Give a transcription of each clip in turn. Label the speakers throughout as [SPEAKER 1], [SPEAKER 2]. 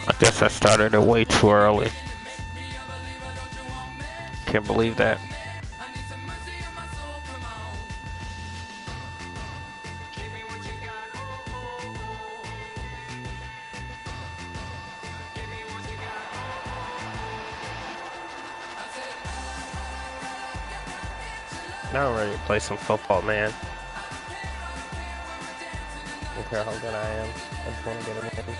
[SPEAKER 1] I guess I started it way too early. Can't believe that. Now I'm ready to play some football, man. I don't care how good I am. I just want to get a win.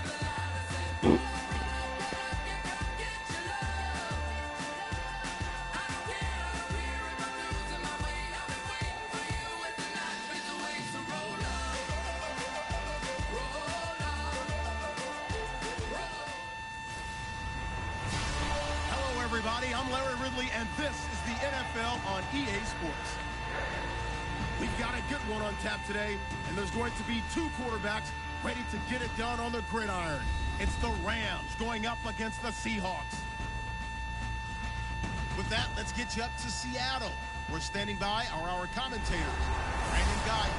[SPEAKER 2] Hello, everybody. I'm Larry Ridley, and this is the NFL on EA Sports. We've got a good one on tap today, and there's going to be two quarterbacks ready to get it done on the gridiron. It's the Rams going up against the Seahawks. With that, let's get you up to Seattle. We're standing by our commentators, Brandon Guy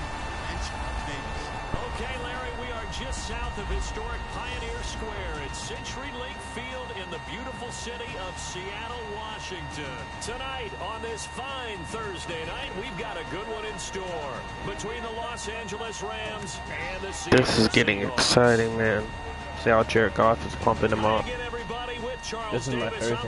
[SPEAKER 2] and Charles Davis.
[SPEAKER 3] Okay, Larry, we are just south of historic Pioneer Square at Century Link Field in the beautiful city of Seattle, Washington. Tonight, on this fine Thursday night, we've got a good one in store between the Los Angeles Rams and the Seattle
[SPEAKER 1] This is getting
[SPEAKER 3] Seahawks.
[SPEAKER 1] exciting, man. See how Jared Goff is pumping them up.
[SPEAKER 3] This is my first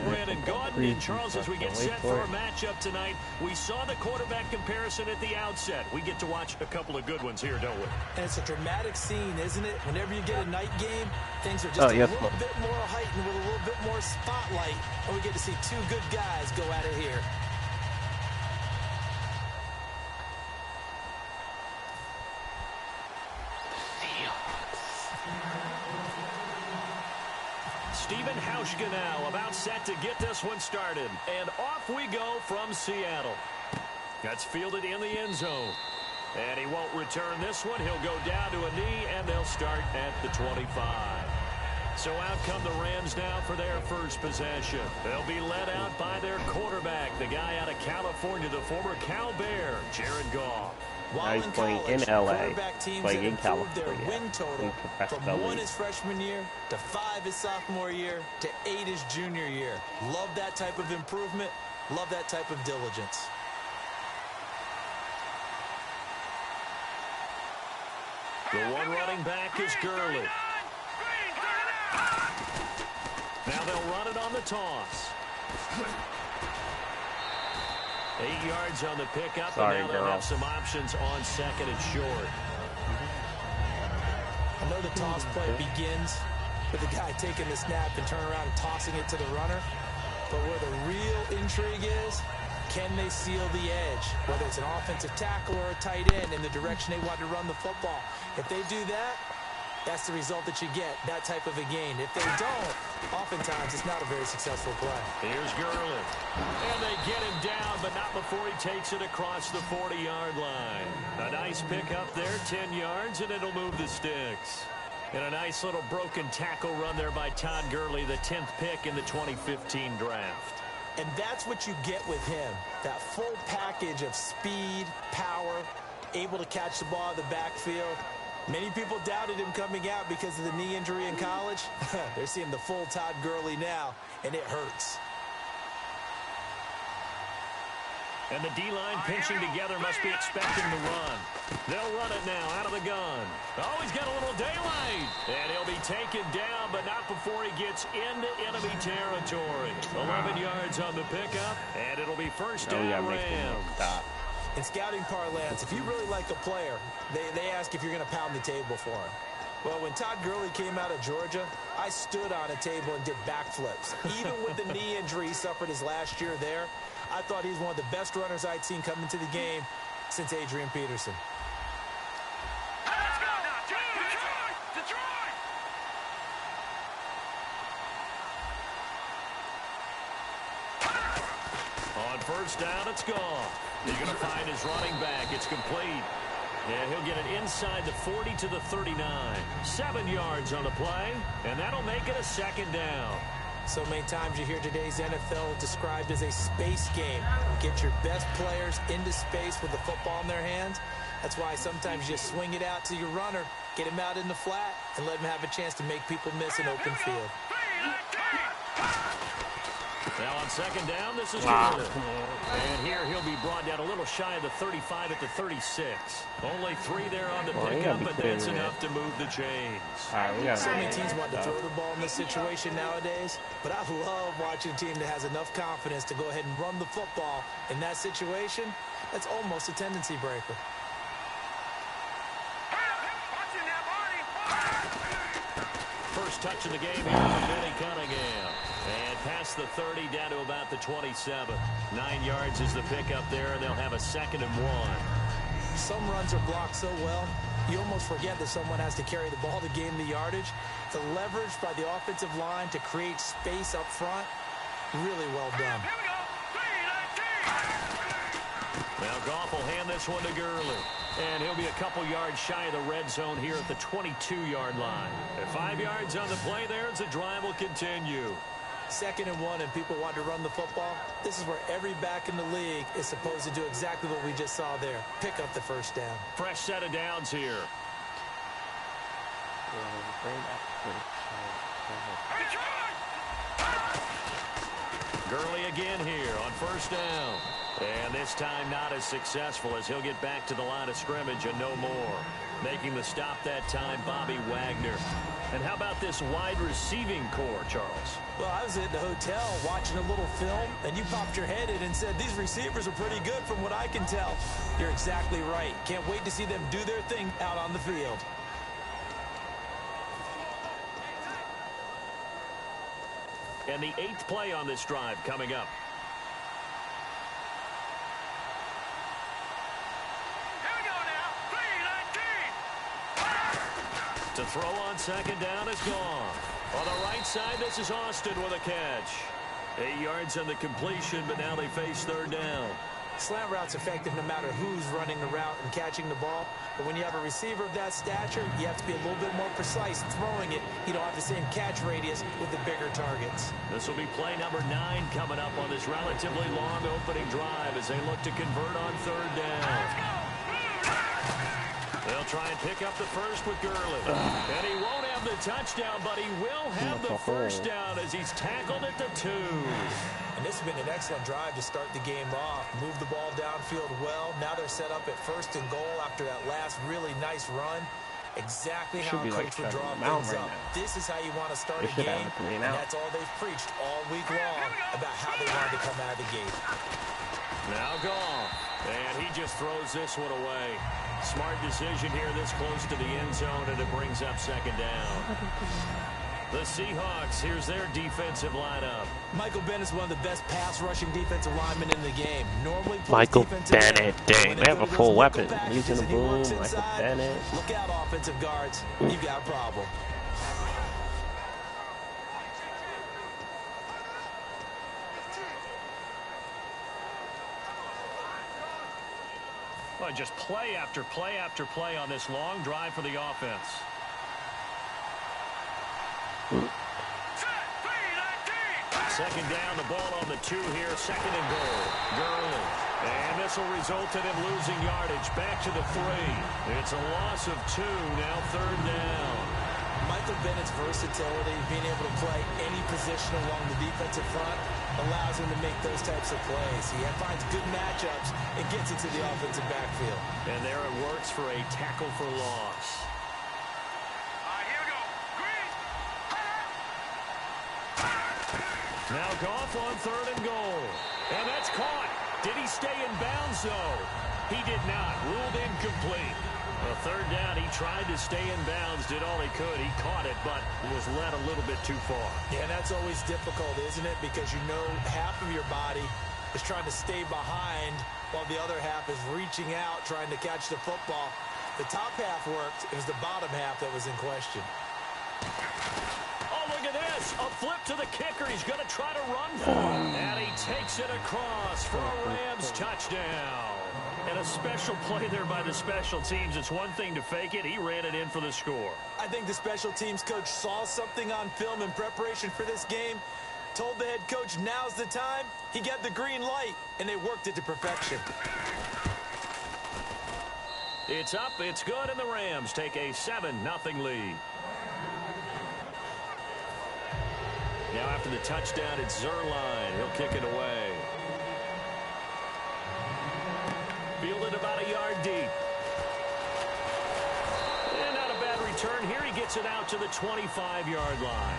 [SPEAKER 3] and Charles, as we get set for our matchup tonight, we saw the quarterback comparison at the outset. We get to watch a couple of good ones here, don't we?
[SPEAKER 4] And it's a dramatic scene, isn't it? Whenever you get a night game, things are just a little bit more heightened with a little bit more spotlight, and we get to see two good guys go at it here.
[SPEAKER 3] Stephen Hauschka now about set to get this one started. And off we go from Seattle. That's fielded in the end zone. And he won't return this one. He'll go down to a knee, and they'll start at the 25. So out come the Rams now for their first possession. They'll be led out by their quarterback, the guy out of California, the former Cal Bear, Jared Goff.
[SPEAKER 1] Now he's playing in LA, playing in California.
[SPEAKER 4] Win total from 1 his freshman year to 5 his sophomore year to 8 his junior year. Love that type of improvement. Love that type of diligence.
[SPEAKER 3] The one running back is Gurley. Now they'll run it on the toss. 8 yards on the pickup, and now they'll have some options on second and short.
[SPEAKER 4] I know the toss play begins with the guy taking the snap and turning around and tossing it to the runner. But where the real intrigue is, can they seal the edge? Whether it's an offensive tackle or a tight end in the direction they want to run the football. If they do that, that's the result that you get, that type of a gain. If they don't, oftentimes it's not a very successful play.
[SPEAKER 3] Here's Gurley. And they get him down, but not before he takes it across the 40-yard line. A nice pickup there, 10 yards, and it'll move the sticks. And a nice little broken tackle run there by Todd Gurley, the 10th pick in the 2015 draft.
[SPEAKER 4] And that's what you get with him, that full package of speed, power, able to catch the ball in the backfield. Many people doubted him coming out because of the knee injury in college. They're seeing the full Todd Gurley now, and it hurts.
[SPEAKER 3] And the D-line pinching together must be expecting the run. They'll run it now out of the gun. Oh, he's got a little daylight. And he'll be taken down, but not before he gets into enemy territory. 11 yards on the pickup, and it'll be first down Rams.
[SPEAKER 4] In scouting parlance, if you really like a player, they ask if you're going to pound the table for him. Well, when Todd Gurley came out of Georgia, I stood on a table and did backflips. Even with the knee injury he suffered his last year there, I thought he's one of the best runners I'd seen come into the game since Adrian Peterson.
[SPEAKER 5] Let's go now, Detroit!
[SPEAKER 3] On first down, it's gone. He's going to find his running back. It's complete. And he'll get it inside the 40 to the 39. 7 yards on the play, and that'll make it a second down.
[SPEAKER 4] So many times you hear today's NFL described as a space game. Get your best players into space with the football in their hands. That's why sometimes you swing it out to your runner, get him out in the flat, and let him have a chance to make people miss an open field.
[SPEAKER 3] Now on second down, this is Gurley. And here he'll be brought down a little shy of the 35 at the 36. Only 3 there on the pickup, but that's enough to move the chains.
[SPEAKER 4] So many teams want to throw the ball in this situation nowadays, but I love watching a team that has enough confidence to go ahead and run the football. In that situation, that's almost a tendency breaker.
[SPEAKER 3] First touch of the game here from Benny Cunningham. And past the 30 down to about the 27. 9 yards is the pickup there, and they'll have a 2nd and 1.
[SPEAKER 4] Some runs are blocked so well, you almost forget that someone has to carry the ball to gain the yardage. The leverage by the offensive line to create space up front, really well done.
[SPEAKER 3] Now Goff will hand this one to Gurley. And he'll be a couple yards shy of the red zone here at the 22-yard line. At 5 yards on the play there, as the drive will continue.
[SPEAKER 4] 2nd and 1, and people want to run the football. This is where every back in the league is supposed to do exactly what we just saw there. Pick up the first down.
[SPEAKER 3] Fresh set of downs here. Gurley again here on first down. And this time not as successful as he'll get back to the line of scrimmage and no more. Making the stop that time, Bobby Wagner. And how about this wide receiving core, Charles?
[SPEAKER 4] Well, I was at the hotel watching a little film, and you popped your head in and said, these receivers are pretty good from what I can tell. You're exactly right. Can't wait to see them do their thing out on the field.
[SPEAKER 3] And the 8th play on this drive coming up. To throw on second down is gone. On the right side, this is Austin with a catch. 8 yards on the completion, but now they face 3rd down.
[SPEAKER 4] Slant route's effective no matter who's running the route and catching the ball. But when you have a receiver of that stature, you have to be a little bit more precise throwing it. You don't have the same catch radius with the bigger targets.
[SPEAKER 3] This will be play number 9 coming up on this relatively long opening drive as they look to convert on 3rd down. They'll try and pick up the first with Gurley. And he won't have the touchdown, but he will have the first down as he's tackled at the 2.
[SPEAKER 4] And this has been an excellent drive to start the game off. Move the ball downfield well. Now they're set up at 1st and goal after that last really nice run. Exactly how a coach would draw things up. This is how you want to start a game, and that's all they've preached all week long about how they wanted to come out of the gate.
[SPEAKER 3] Now Goff, and he just throws this one away. Smart decision here this close to the end zone, and it brings up 2nd down. The Seahawks, here's their defensive lineup.
[SPEAKER 4] Michael Bennett's one of the best pass-rushing defensive linemen in the game. Normally
[SPEAKER 1] Michael Bennett, dang, they have a full weapon. Using the boom, Michael Bennett.
[SPEAKER 4] Look out, offensive guards. You've got a problem.
[SPEAKER 3] Well, just play after play after play on this long drive for the offense. Second down, the ball on the 2 here, 2nd and goal. Gurley. And this will result in him losing yardage. Back to the 3. It's a loss of 2, now 3rd down.
[SPEAKER 4] Michael Bennett's versatility, being able to play any position along the defensive front, allows him to make those types of plays. He finds good matchups and gets into the offensive backfield.
[SPEAKER 3] And there it works for a tackle for loss.
[SPEAKER 5] Here we go. Green.
[SPEAKER 3] Now Goff on 3rd and goal. And that's caught. Did he stay in bounds, though? He did not. Ruled incomplete. A 3rd down, he tried to stay in bounds, did all he could. He caught it, but was led a little bit too far.
[SPEAKER 4] Yeah, that's always difficult, isn't it? Because you know half of your body is trying to stay behind while the other half is reaching out, trying to catch the football. The top half worked. It was the bottom half that was in question.
[SPEAKER 3] Oh, look at this. A flip to the kicker. He's going to try to run for it. And he takes it across for a Rams touchdown. And a special play there by the special teams. It's one thing to fake it. He ran it in for the score.
[SPEAKER 4] I think the special teams coach saw something on film in preparation for this game Told the head coach now's the time. He got the green light, and they worked it to perfection.
[SPEAKER 3] It's up, it's good, and the Rams take a 7-0 lead. Now after the touchdown, it's Zuerlein. He'll kick it away. Fielded about a yard deep. And not a bad return here. He gets it out to the 25-yard line.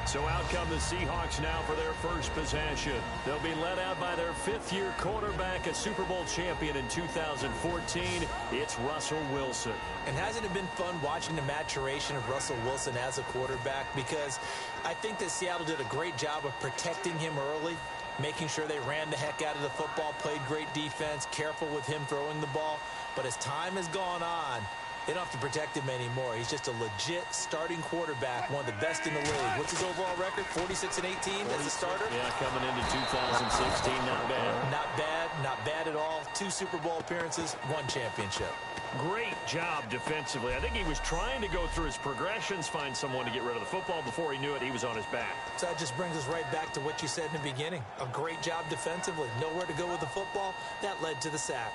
[SPEAKER 3] So out come the Seahawks now for their first possession. They'll be led out by their fifth-year quarterback, a Super Bowl champion in 2014. It's Russell Wilson.
[SPEAKER 4] And hasn't it been fun watching the maturation of Russell Wilson as a quarterback? Because I think that Seattle did a great job of protecting him early, making sure they ran the heck out of the football, played great defense, careful with him throwing the ball. But as time has gone on, they don't have to protect him anymore. He's just a legit starting quarterback, one of the best in the league. What's his overall record? 46-18 as a starter?
[SPEAKER 3] Yeah, coming into 2016, not bad.
[SPEAKER 4] Not bad, not bad at all. 2 Super Bowl appearances, 1 championship.
[SPEAKER 3] Great job defensively. I think he was trying to go through his progressions, find someone to get rid of the football. Before he knew it, he was on his back.
[SPEAKER 4] So that just brings us right back to what you said in the beginning. A great job defensively. Nowhere to go with the football. That led to the sack.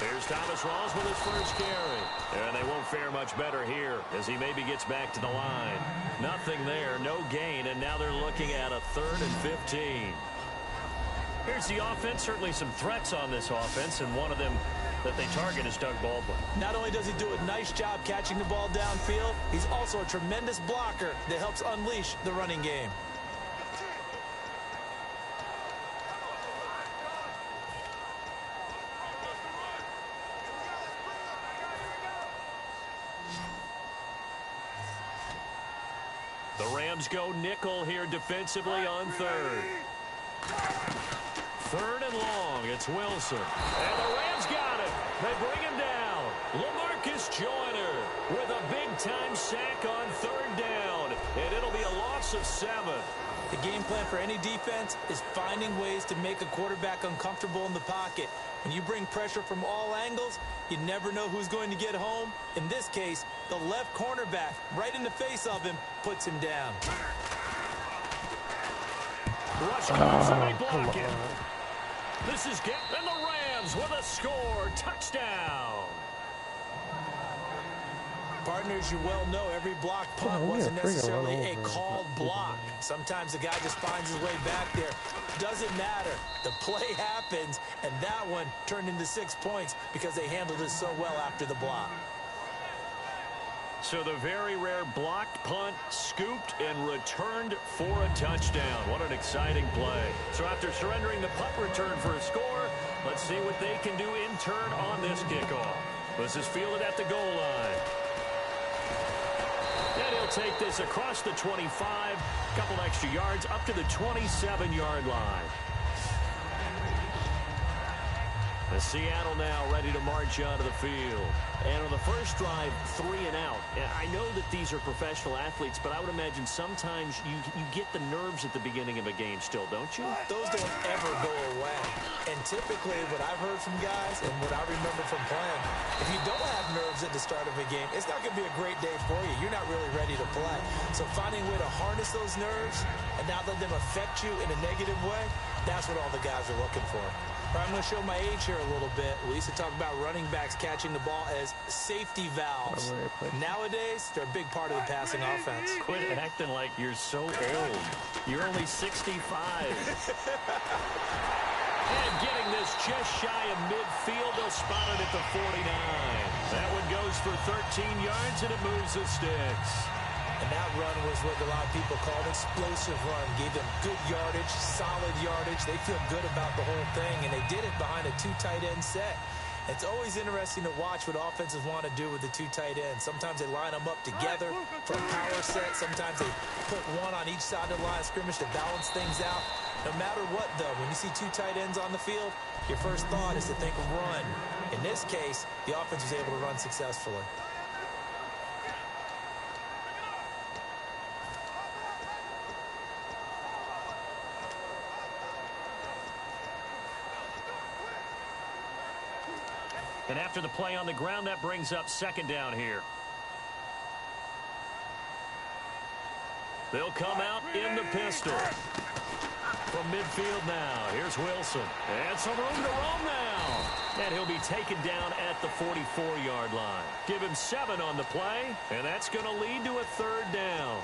[SPEAKER 3] Here's Thomas Rawls with his first carry. And they won't fare much better here as he maybe gets back to the line. Nothing there, no gain, and now they're looking at a 3rd and 15. Here's the offense. Certainly some threats on this offense, and one of them that they target is Doug Baldwin.
[SPEAKER 4] Not only does he do a nice job catching the ball downfield, he's also a tremendous blocker that helps unleash the running game.
[SPEAKER 3] The Rams go nickel here defensively on 3rd. 3rd and long. It's Wilson. And the Rams got it. They bring him down. LaMarcus Joyner with a big-time sack on 3rd down. And it'll be a loss of 7.
[SPEAKER 4] The game plan for any defense is finding ways to make a quarterback uncomfortable in the pocket. When you bring pressure from all angles, you never know who's going to get home. In this case, the left cornerback, right in the face of him, puts him down.
[SPEAKER 3] Rush comes and they block him. This is Get and the Rams with a score. Touchdown.
[SPEAKER 4] Partners, you well know every block punt wasn't necessarily a called block. Sometimes the guy just finds his way back there. Doesn't matter. The play happens, and that one turned into 6 points because they handled it so well after the block.
[SPEAKER 3] So the very rare blocked punt, scooped and returned for a touchdown. What an exciting play. So after surrendering the punt return for a score, let's see what they can do in turn on this kickoff. This is fielded at the goal line. And he'll take this across the 25, couple extra yards, up to the 27-yard line. The Seattle now ready to march onto the field. And on the first drive, 3 and out. And I know that these are professional athletes, but I would imagine sometimes you get the nerves at the beginning of a game still, don't you?
[SPEAKER 4] Those don't ever go away. And typically what I've heard from guys and what I remember from playing, if you don't have nerves at the start of a game, it's not going to be a great day for you. You're not really ready to play. So finding a way to harness those nerves and not let them affect you in a negative way, that's what all the guys are looking for. All right, I'm going to show my age here a little bit. We used to talk about running backs catching the ball as safety valves. Nowadays, they're a big part of the passing offense.
[SPEAKER 3] Quit acting like you're so old. You're only 65. And getting this just shy of midfield, they'll spot it at the 49. That one goes for 13 yards, and it moves the sticks.
[SPEAKER 4] And that run was what a lot of people call an explosive run. Gave them good yardage, solid yardage. They feel good about the whole thing, and they did it behind a 2 tight end set. It's always interesting to watch what offenses want to do with the 2 tight ends. Sometimes they line them up together for a power set. Sometimes they put one on each side of the line of scrimmage to balance things out. No matter what, though, when you see 2 tight ends on the field, your first thought is to think run. In this case, the offense was able to run successfully.
[SPEAKER 3] And after the play on the ground, that brings up second down here. They'll come out in the pistol. From midfield now, here's Wilson. And some room to roam now. And he'll be taken down at the 44-yard line. Give him 7 on the play, and that's going to lead to a third down.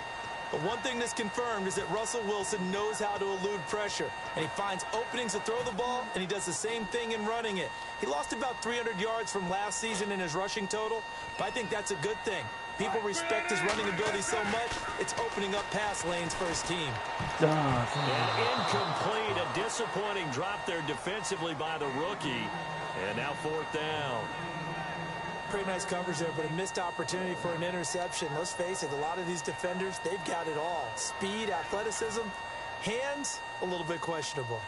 [SPEAKER 4] But one thing that's confirmed is that Russell Wilson knows how to elude pressure, and he finds openings to throw the ball, and he does the same thing in running it. He lost about 300 yards from last season in his rushing total, but I think that's a good thing. People respect his running ability so much, it's opening up pass lanes for his team.
[SPEAKER 3] And incomplete, a disappointing drop there defensively by the rookie. And now fourth down.
[SPEAKER 4] Pretty nice coverage there, but a missed opportunity for an interception. Let's face it, a lot of these defenders, they've got it all. Speed, athleticism, hands, a little bit questionable.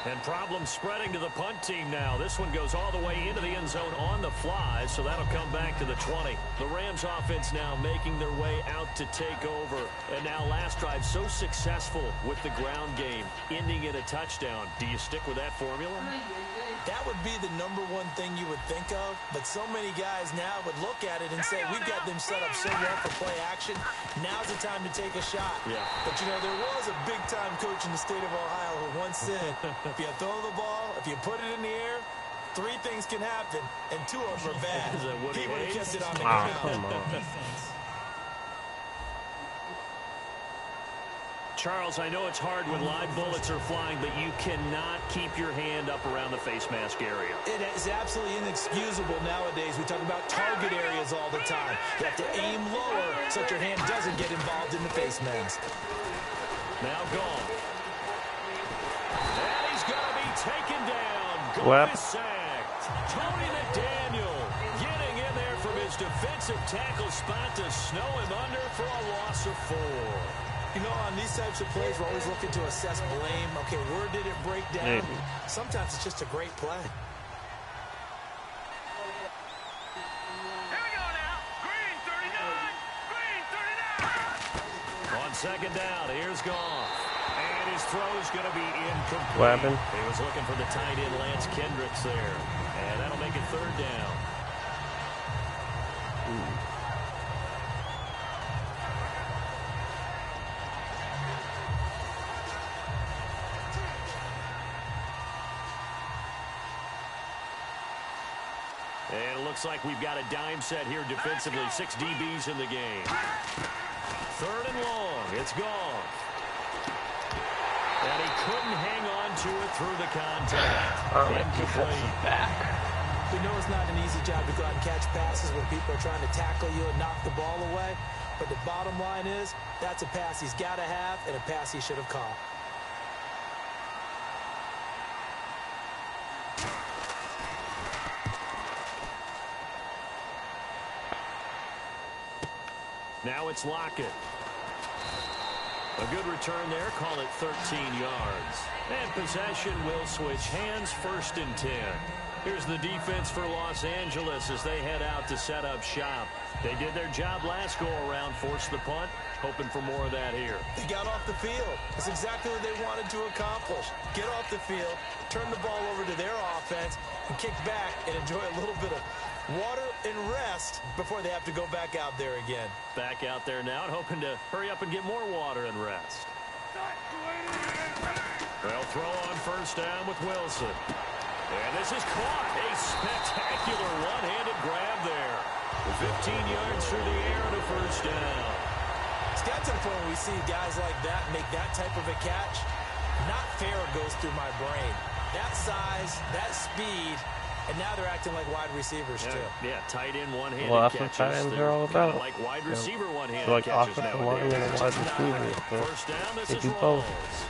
[SPEAKER 3] And problems spreading to the punt team now. This one goes all the way into the end zone on the fly, so that'll come back to the 20. The Rams offense now making their way out to take over. And now last drive so successful with the ground game, ending in a touchdown. Do you stick with that formula?
[SPEAKER 4] That would be the number one thing you would think of, but so many guys now would look at it and say, we've got them set up so well for play action. Now's the time to take a shot.
[SPEAKER 3] Yeah.
[SPEAKER 4] But, you know, there was a big-time coach in the state of Ohio who once said, if you throw the ball, if you put it in the air, 3 things can happen, and 2 of them are bad. He would have kept it on the ground.
[SPEAKER 1] Come on.
[SPEAKER 3] Charles, I know it's hard when live bullets are flying, but you cannot keep your hand up around the face mask area.
[SPEAKER 4] It is absolutely inexcusable nowadays. We talk about target areas all the time. You have to aim lower so that your hand doesn't get involved in the face mask.
[SPEAKER 3] Now gone. And he's going to be taken down.
[SPEAKER 1] What?
[SPEAKER 3] Sacked. Tony McDaniel getting in there from his defensive tackle spot to snow him under for a loss of 4.
[SPEAKER 4] You know, on these types of plays, we're always looking to assess blame. Okay, where did it break down?
[SPEAKER 1] Maybe.
[SPEAKER 4] Sometimes it's just a great play.
[SPEAKER 5] Here we go now. Green 39. Green 39.
[SPEAKER 3] On second down, here's Goff. And his throw is going to be incomplete.
[SPEAKER 1] What happened?
[SPEAKER 3] He was looking for the tight end Lance Kendricks there. And that'll make it third down. And it looks like we've got a dime set here defensively. 6 DBs in the game. Third and long. It's gone. And he couldn't hang on to it through the contact. Incomplete.
[SPEAKER 1] Back.
[SPEAKER 4] We know it's not an easy job to go out and catch passes when people are trying to tackle you and knock the ball away. But the bottom line is, that's a pass he's got to have and a pass he should have caught.
[SPEAKER 3] Now it's Lockett. A good return there. Call it 13 yards. And possession will switch hands, 1st and 10. Here's the defense for Los Angeles as they head out to set up shop. They did their job last go-around, forced the punt, hoping for more of that here.
[SPEAKER 4] They got off the field. That's exactly what they wanted to accomplish. Get off the field, turn the ball over to their offense, and kick back and enjoy a little bit of water and rest before they have to go back out there again.
[SPEAKER 3] Back out there now and hoping to hurry up and get more water and rest. They'll throw on first down with Wilson. And this is caught. A spectacular one-handed grab there. 15 yards through the air and a first down.
[SPEAKER 4] It's got to the point where we see guys like that make that type of a catch. Not fair goes through my brain. That size, that speed, and now they're acting like wide receivers too.
[SPEAKER 3] Yeah, tight end one-handed
[SPEAKER 1] Well, that's what
[SPEAKER 3] catches.
[SPEAKER 1] tight ends are all
[SPEAKER 3] They're
[SPEAKER 1] about.
[SPEAKER 3] like wide receiver one-handed
[SPEAKER 1] Like
[SPEAKER 3] catches
[SPEAKER 1] offensive
[SPEAKER 3] nowadays.
[SPEAKER 1] lineman and wide receiver. So
[SPEAKER 3] First down, this
[SPEAKER 1] they
[SPEAKER 3] is
[SPEAKER 1] do both.
[SPEAKER 3] Rawls.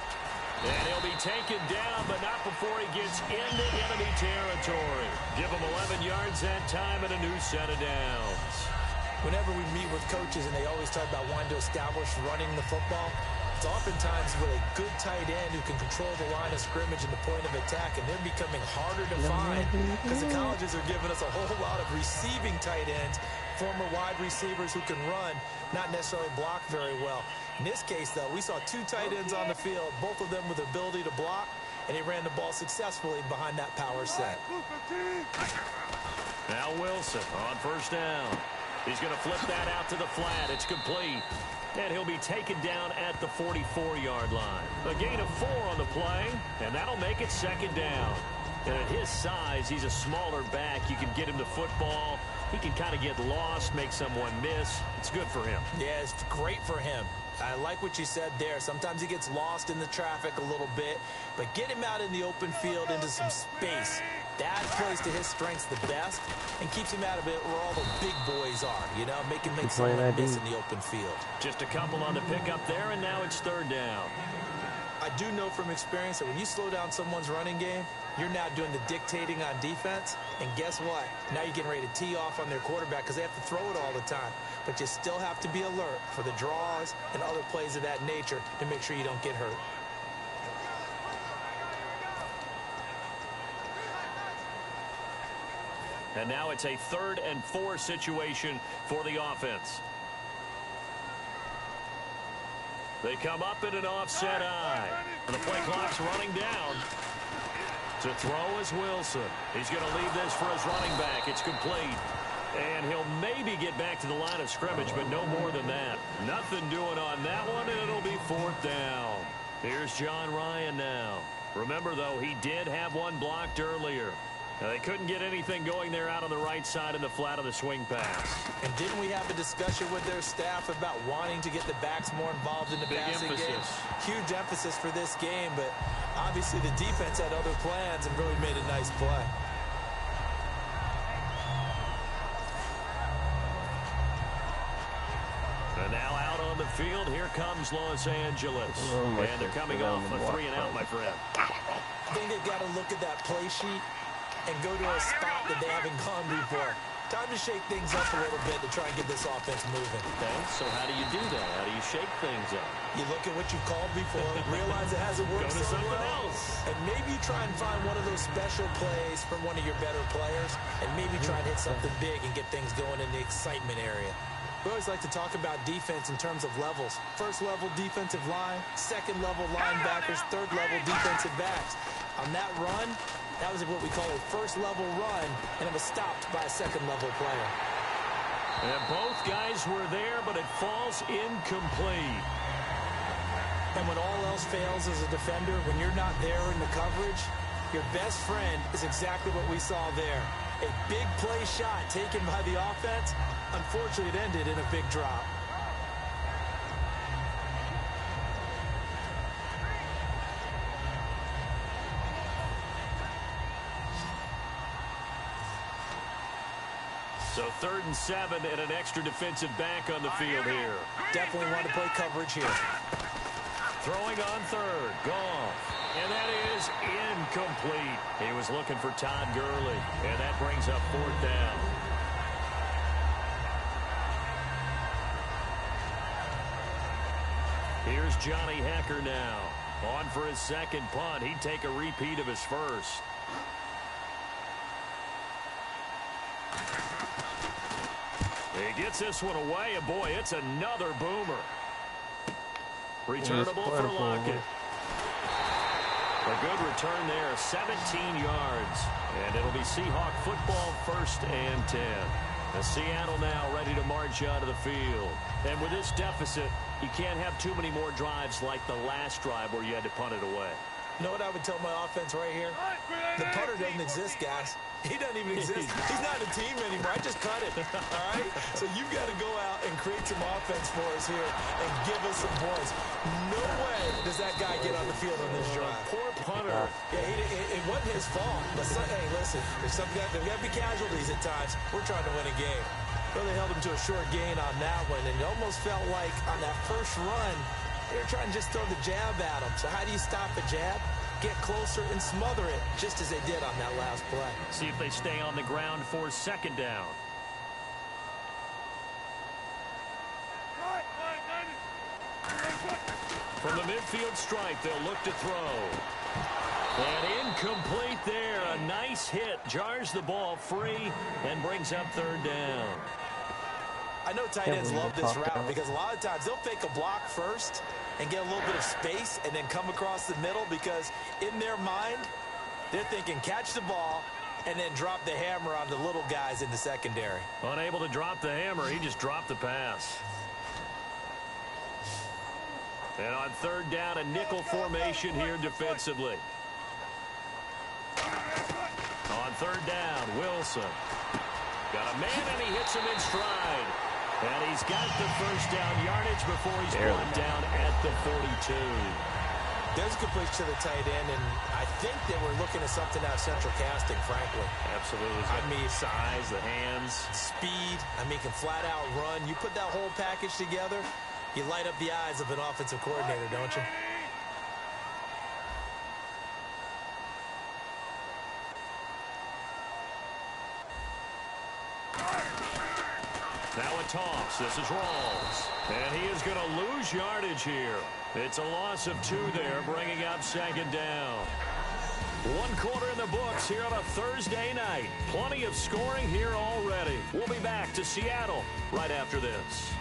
[SPEAKER 3] And he'll be taken down, but not before he gets into enemy territory. Give him 11 yards that time and a new set of downs.
[SPEAKER 4] Whenever we meet with coaches and they always talk about wanting to establish running the football, It's oftentimes with a good tight end who can control the line of scrimmage and the point of attack, and they're becoming harder to find because the colleges are giving us a whole lot of receiving tight ends, former wide receivers who can run, not necessarily block very well. In this case, though, we saw 2 tight ends on the field, both of them with the ability to block, and he ran the ball successfully behind that power set.
[SPEAKER 3] Now Wilson on first down. He's going to flip that out to the flat. It's complete. And he'll be taken down at the 44-yard line. A gain of 4 on the play, and that'll make it second down. And at his size, he's a smaller back. You can get him the football. He can kind of get lost, make someone miss. It's good for him.
[SPEAKER 4] Yeah, it's great for him. I like what you said there. Sometimes he gets lost in the traffic a little bit, but get him out in the open field into some space. That plays to his strengths the best and keeps him out of it where all the big boys are, you know, make him make someone miss in the open field.
[SPEAKER 3] Just a couple on the pickup there, and now it's third down.
[SPEAKER 4] I do know from experience that when you slow down someone's running game, you're now doing the dictating on defense, and guess what? Now you're getting ready to tee off on their quarterback because they have to throw it all the time. But you still have to be alert for the draws and other plays of that nature to make sure you don't get hurt.
[SPEAKER 3] And now it's a 3rd and 4 situation for the offense. They come up in an offset eye. And the play clock's running down. To throw is Wilson. He's going to leave this for his running back. It's complete. And he'll maybe get back to the line of scrimmage, but no more than that. Nothing doing on that one, and it'll be 4th down. Here's John Ryan now. Remember, though, he did have one blocked earlier. Now, they couldn't get anything going there out on the right side in the flat of the swing pass.
[SPEAKER 4] And didn't we have a discussion with their staff about wanting to get the backs more involved in the passing game? Huge emphasis for this game, but obviously the defense had other plans and really made a nice play.
[SPEAKER 3] And now out on the field, here comes Los Angeles. And they're coming off a 3-and-out, my friend.
[SPEAKER 4] I think they've got to look at that play sheet and go to a spot that they haven't gone before. Time to shake things up a little bit to try and get this offense moving.
[SPEAKER 3] Okay, so how do you do that? How do you shake things up?
[SPEAKER 4] You look at what you've called before, realize it hasn't worked
[SPEAKER 3] Go to
[SPEAKER 4] so
[SPEAKER 3] something
[SPEAKER 4] well,
[SPEAKER 3] else.
[SPEAKER 4] and maybe try and find one of those special plays from one of your better players, and maybe try and hit something big and get things going in the excitement area. We always like to talk about defense in terms of levels. First level defensive line, second level linebackers, third level defensive backs. On that run, that was what we call a first level run, and it was stopped by a second level player.
[SPEAKER 3] And both guys were there, but it falls incomplete.
[SPEAKER 4] And when all else fails as a defender, when you're not there in the coverage, your best friend is exactly what we saw there. A big play shot taken by the offense. Unfortunately, it ended in a big drop.
[SPEAKER 3] So 3rd and 7 and an extra defensive back on the field here.
[SPEAKER 4] Definitely want to play coverage here.
[SPEAKER 3] Throwing on 3rd, Goff. And that is incomplete. He was looking for Todd Gurley. And that brings up 4th down. Here's Johnny Hekker now. On for his second punt. He'd take a repeat of his first. He gets this one away, and boy, it's another boomer. Returnable for Lockett. A good return there, 17 yards. And it'll be Seahawk football, 1st and 10. The Seattle now ready to march out of the field. And with this deficit, you can't have too many more drives like the last drive where you had to punt it away.
[SPEAKER 4] You know what I would tell my offense right here? The punter doesn't exist, guys. He doesn't even exist. He's not a team anymore. I just cut it, all right? So you've got to go out and create some offense for us here and give us some points. No way does that guy get on the field on this drive.
[SPEAKER 3] Poor punter.
[SPEAKER 4] Yeah, it wasn't his fault. But hey, listen, there's got to be casualties at times. We're trying to win a game. Really held him to a short gain on that one, and it almost felt like on that first run, they were trying to just throw the jab at him. So how do you stop a jab? Get closer and smother it, just as they did on that last play.
[SPEAKER 3] See if they stay on the ground for 2nd down. From the midfield stripe, they'll look to throw. And incomplete there. A nice hit. Jars the ball free and brings up third down.
[SPEAKER 4] I know tight ends love this route because a lot of times they'll fake a block first and get a little bit of space and then come across the middle because in their mind, they're thinking catch the ball and then drop the hammer on the little guys in the secondary.
[SPEAKER 3] Unable to drop the hammer, he just dropped the pass. And on third down, a nickel formation here defensively. On third down, Wilson. Got a man, and he hits him in stride. And he's got the first down yardage before he's brought down at the 42.
[SPEAKER 4] There's a good push to the tight end, and I think they were looking at something out of central casting, frankly.
[SPEAKER 3] Absolutely. I mean, size, the hands.
[SPEAKER 4] Speed. I mean, can flat out run. You put that whole package together, you light up the eyes of an offensive coordinator, don't you?
[SPEAKER 3] Now a toss. This is Rawls. And he is going to lose yardage here. It's a loss of 2 there, bringing up second down. 1 quarter in the books here on a Thursday night. Plenty of scoring here already. We'll be back to Seattle right after this.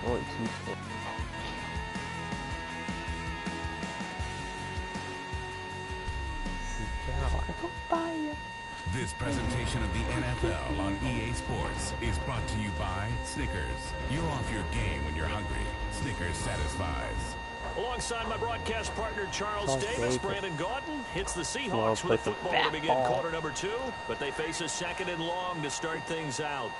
[SPEAKER 6] This presentation of the NFL on EA Sports is brought to you by Snickers. You're off your game when you're hungry. Snickers satisfies.
[SPEAKER 3] Alongside my broadcast partner, Charles Davis, Brandon Gaudin hits the Seahawks
[SPEAKER 1] Well,
[SPEAKER 3] with the football to begin
[SPEAKER 1] ball.
[SPEAKER 3] quarter number 2, but they face a second and long to start things out.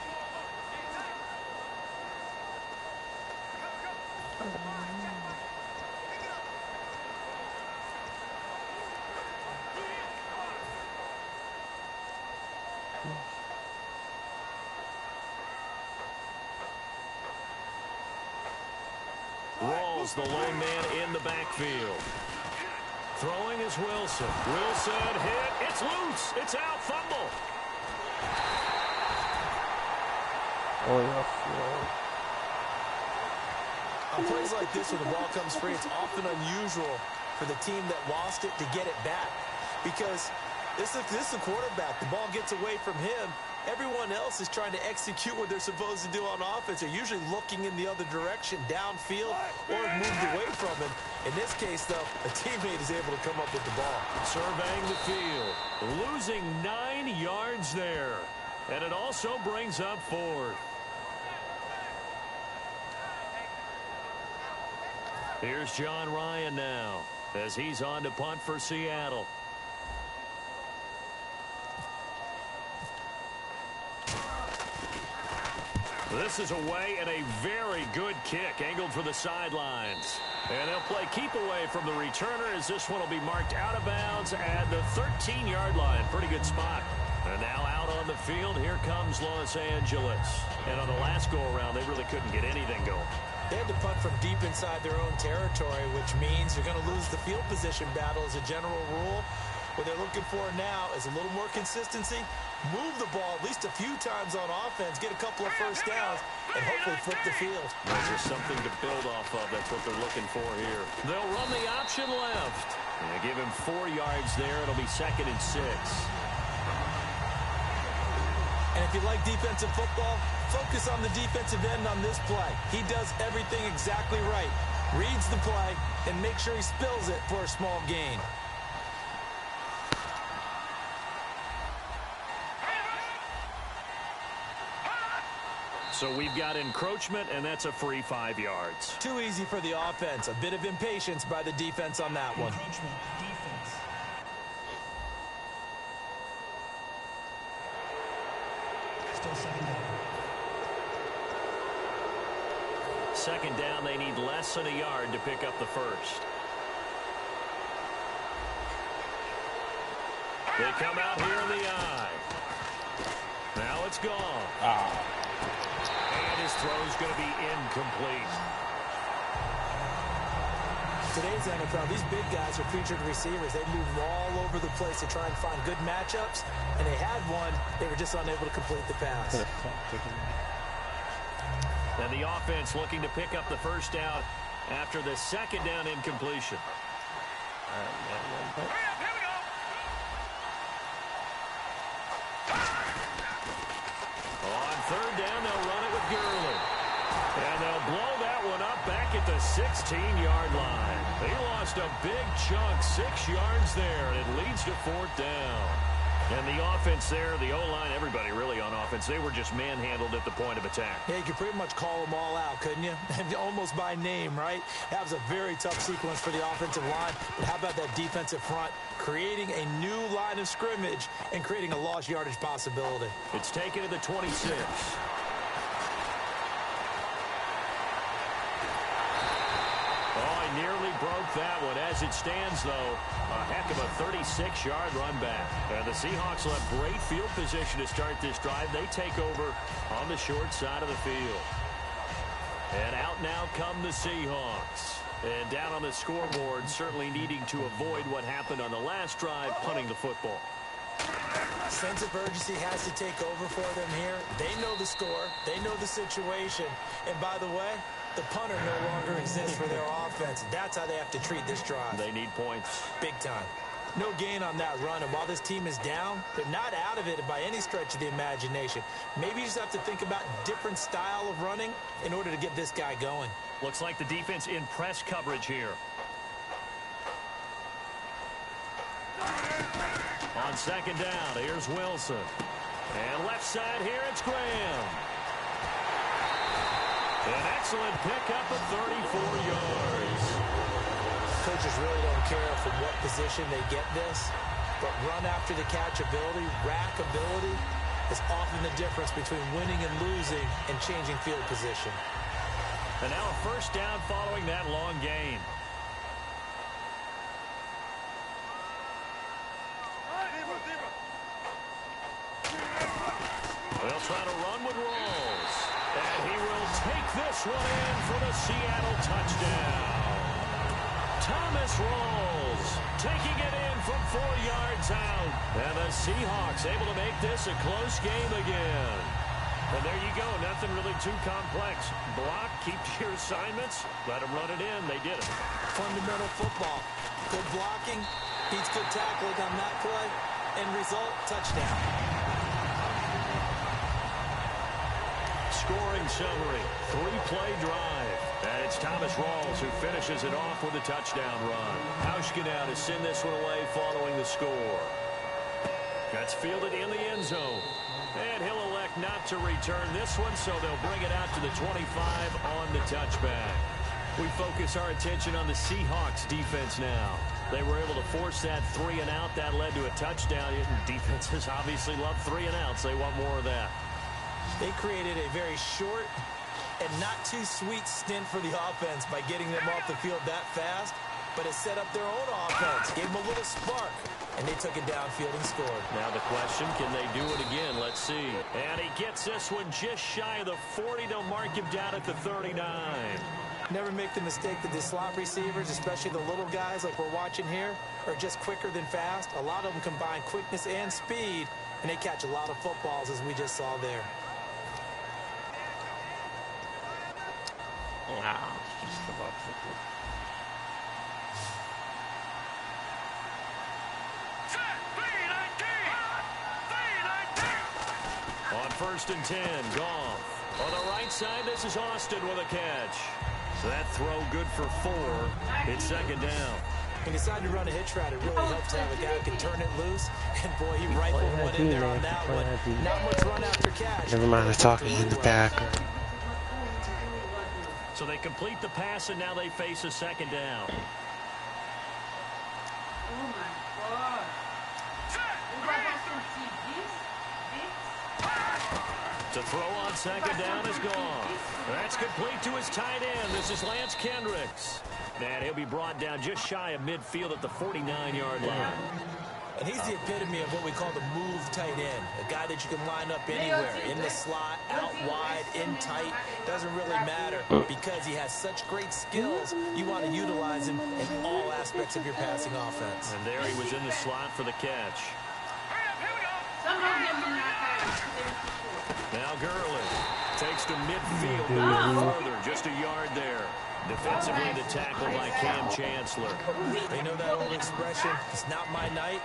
[SPEAKER 3] Rawls, the lone man in the backfield. Throwing is Wilson. Wilson hit. It's loose. It's out. Fumble.
[SPEAKER 4] On plays like this where the ball comes free, it's often unusual for the team that lost it to get it back. Because this is the quarterback. The ball gets away from him. Everyone else is trying to execute what they're supposed to do on offense. They're usually looking in the other direction, downfield, or moved away from him. In this case, though, a teammate is able to come up with the ball.
[SPEAKER 3] Surveying the field. Losing 9 yards there. And it also brings up 4th. Here's John Ryan now as he's on to punt for Seattle. This is away and a very good kick angled for the sidelines. And they'll play keep away from the returner as this one will be marked out of bounds at the 13-yard line. Pretty good spot. And now out on the field, here comes Los Angeles. And on the last go-around, they really couldn't get anything going.
[SPEAKER 4] They had to punt from deep inside their own territory, which means you're going to lose the field position battle as a general rule. What they're looking for now is a little more consistency, move the ball at least a few times on offense, get a couple of first downs, and hopefully flip the field.
[SPEAKER 3] There's just something to build off of. That's what they're looking for here. They'll run the option left. And they give him 4 yards there. It'll be 2nd and 6.
[SPEAKER 4] And if you like defensive football, focus on the defensive end on this play. He does everything exactly right. Reads the play and makes sure he spills it for a small gain.
[SPEAKER 3] So we've got encroachment, and that's a free 5 yards.
[SPEAKER 4] Too easy for the offense. A bit of impatience by the defense on that one.
[SPEAKER 3] Second down, they need less than a yard to pick up the first. They come out here in the eye. Now it's gone. And his throw's going to be incomplete.
[SPEAKER 4] Today's NFL, these big guys are featured receivers. They move all over the place to try and find good matchups, and they had one. They were just unable to complete the pass.
[SPEAKER 3] And the offense looking to pick up the first down after the second down incompletion.
[SPEAKER 5] Hurry up, here we go.
[SPEAKER 3] On third down, they'll run it with Gurley. And they'll blow that one up back at the 16-yard line. They lost a big chunk, 6 yards there, and it leads to fourth down. And the offense there, the O-line, everybody really on offense, they were just manhandled at the point of attack.
[SPEAKER 4] Yeah, you could pretty much call them all out, couldn't you? Almost by name, right? That was a very tough sequence for the offensive line. But how about that defensive front creating a new line of scrimmage and creating a lost yardage possibility?
[SPEAKER 3] It's taken to the 26. Nearly broke that one. As it stands, though, a heck of a 36-yard run back. And the Seahawks will have great field position to start this drive. They take over on the short side of the field. And out now come the Seahawks. And down on the scoreboard, certainly needing to avoid what happened on the last drive, punting the football.
[SPEAKER 4] Sense of urgency has to take over for them here. They know the score. They know the situation. And by the way, the punter no longer exists for their offense. That's how they have to treat this drive.
[SPEAKER 3] They need points.
[SPEAKER 4] Big time. No gain on that run. And while this team is down, they're not out of it by any stretch of the imagination. Maybe you just have to think about different style of running in order to get this guy going.
[SPEAKER 3] Looks like the defense in press coverage here. On second down, here's Wilson. And left side here, it's Graham. An excellent pickup of 34 yards.
[SPEAKER 4] Coaches really don't care from what position they get this, but run after the catch ability, rack ability, is often the difference between winning and losing and changing field position.
[SPEAKER 3] And now a first down following that long gain. They'll try to run with Rawls. And he will take this one in for the Seattle touchdown. Thomas Rawls taking it in from 4 yards out. And the Seahawks able to make this a close game again. And there you go. Nothing really too complex. Block, keep to your assignments, let them run it in. They did it.
[SPEAKER 4] Fundamental football. Good blocking, beats good tackling on that play. End result, touchdown.
[SPEAKER 3] Scoring summary, 3-play drive. And it's Thomas Rawls who finishes it off with a touchdown run. Hauschka now to send this one away following the score. That's fielded in the end zone. And he'll elect not to return this one, so they'll bring it out to the 25 on the touchback. We focus our attention on the Seahawks defense now. They were able to force that 3-and-out. That led to a touchdown. Defenses obviously love 3-and-outs. They want more of that.
[SPEAKER 4] They created a very short and not too sweet stint for the offense by getting them off the field that fast, but it set up their own offense, gave them a little spark, and they took it downfield and scored.
[SPEAKER 3] Now the question, can they do it again? Let's see. And he gets this one just shy of the 40. They'll mark him down at the 39.
[SPEAKER 4] Never make the mistake that the slot receivers, especially the little guys like we're watching here, are just quicker than fast. A lot of them combine quickness and speed, and they catch a lot of footballs, as we just saw there.
[SPEAKER 1] Wow, just about
[SPEAKER 3] on first and 10, Goff. On the right side, this is Austin with a catch. So that throw good for 4. It's second down.
[SPEAKER 4] He decided to run a hitch route. It really helps to have a guy who can turn it loose. And boy, he rifled one in there on that one. Not much run after catch.
[SPEAKER 1] Never mind, they're talking in the back.
[SPEAKER 3] So they complete the pass, and now they face a second down.
[SPEAKER 7] Oh my God.
[SPEAKER 3] To throw on second down is gone. That's complete to his tight end. This is Lance Kendricks. And he'll be brought down just shy of midfield at the 49-yard line.
[SPEAKER 4] And he's the epitome of what we call the move tight end. A guy that you can line up anywhere, in the slot, out wide, in tight. Doesn't really matter because he has such great skills. You want to utilize him in all aspects of your passing offense.
[SPEAKER 3] And there he was in the slot for the catch.
[SPEAKER 7] Some of them did not have.
[SPEAKER 3] Now Gurley takes to midfield midfield, no further, just a yard there. Defensively, the tackle by Cam Chancellor.
[SPEAKER 4] You know that old expression, it's not my night?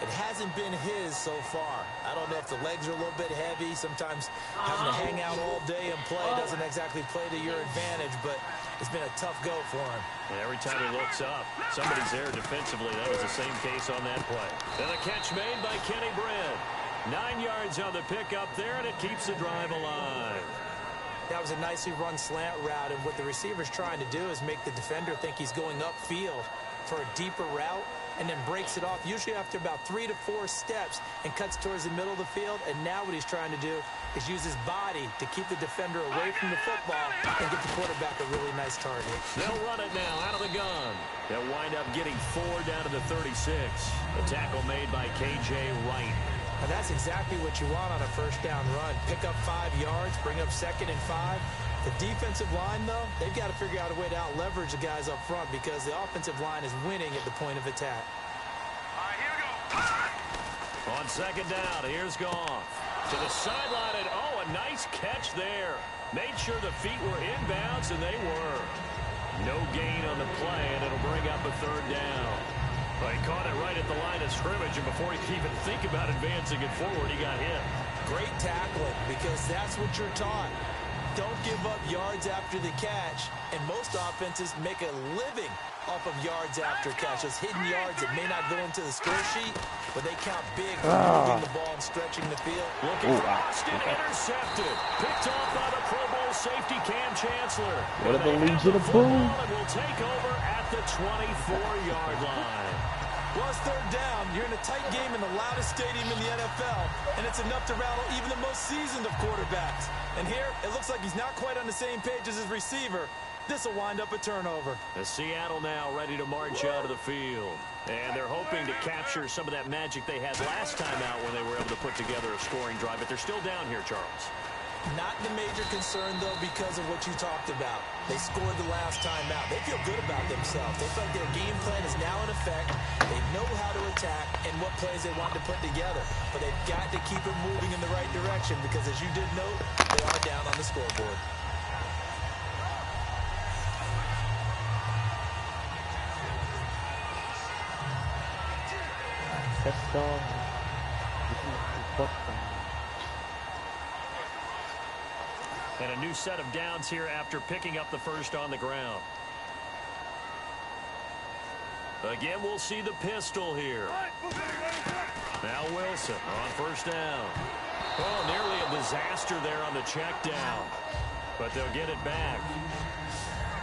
[SPEAKER 4] It hasn't been his so far. I don't know if the legs are a little bit heavy. Sometimes having to hang out all day and play doesn't exactly play to your advantage, but it's been a tough go for him.
[SPEAKER 3] And every time he looks up, somebody's there defensively. That was the same case on that play. And the catch made by Kenny Britt. 9 yards on the pickup there, and it keeps the drive alive.
[SPEAKER 4] That was a nicely run slant route, and what the receiver's trying to do is make the defender think he's going upfield for a deeper route, and then breaks it off, usually after about 3 to 4 steps, and cuts towards the middle of the field. And now what he's trying to do is use his body to keep the defender away from the football and get the quarterback a really nice target.
[SPEAKER 3] They'll run it now out of the gun. They'll wind up getting 4 down to the 36. The tackle made by K.J. Wright.
[SPEAKER 4] And that's exactly what you want on a first down run. Pick up 5 yards, bring up 2nd and 5. The defensive line, though, they've got to figure out a way to out-leverage the guys up front because the offensive line is winning at the point of attack.
[SPEAKER 5] All right, here we go.
[SPEAKER 3] On 2nd down, here's Goff. To the sideline, and a nice catch there. Made sure the feet were inbounds, and they were. No gain on the play, and it'll bring up a 3rd down. Well, he caught it right at the line of scrimmage, and before he could even think about advancing it forward, he got hit.
[SPEAKER 4] Great tackling, because that's what you're taught. Don't give up yards after the catch, and most offenses make a living off of yards after catch. Those hidden yards that may not go into the score sheet, but they count big for moving the ball and stretching the field.
[SPEAKER 3] Looking for Austin, intercepted. Picked off by the Pro Bowl safety Cam Chancellor.
[SPEAKER 1] What are the Legion of Boom?
[SPEAKER 3] And will take over at the 24-yard line.
[SPEAKER 4] Well, it's 3rd down. You're in a tight game in the loudest stadium in the NFL, and it's enough to rattle even the most seasoned of quarterbacks. And here, it looks like he's not quite on the same page as his receiver. This will wind up a turnover.
[SPEAKER 3] The Seattle now ready to march out of the field. And they're hoping to capture some of that magic they had last time out when they were able to put together a scoring drive. But they're still down here, Charles.
[SPEAKER 4] Not the major concern, though, because of what you talked about. They scored the last time out. They feel good about themselves. They feel like their game plan is now in effect. They know how to attack and what plays they want to put together. But they've got to keep it moving in the right direction because, as you did note, they are down on the scoreboard.
[SPEAKER 3] And a new set of downs here after picking up the first on the ground. Again, we'll see the pistol here. Now Wilson on 1st down. Oh, nearly a disaster there on the check down. But they'll get it back.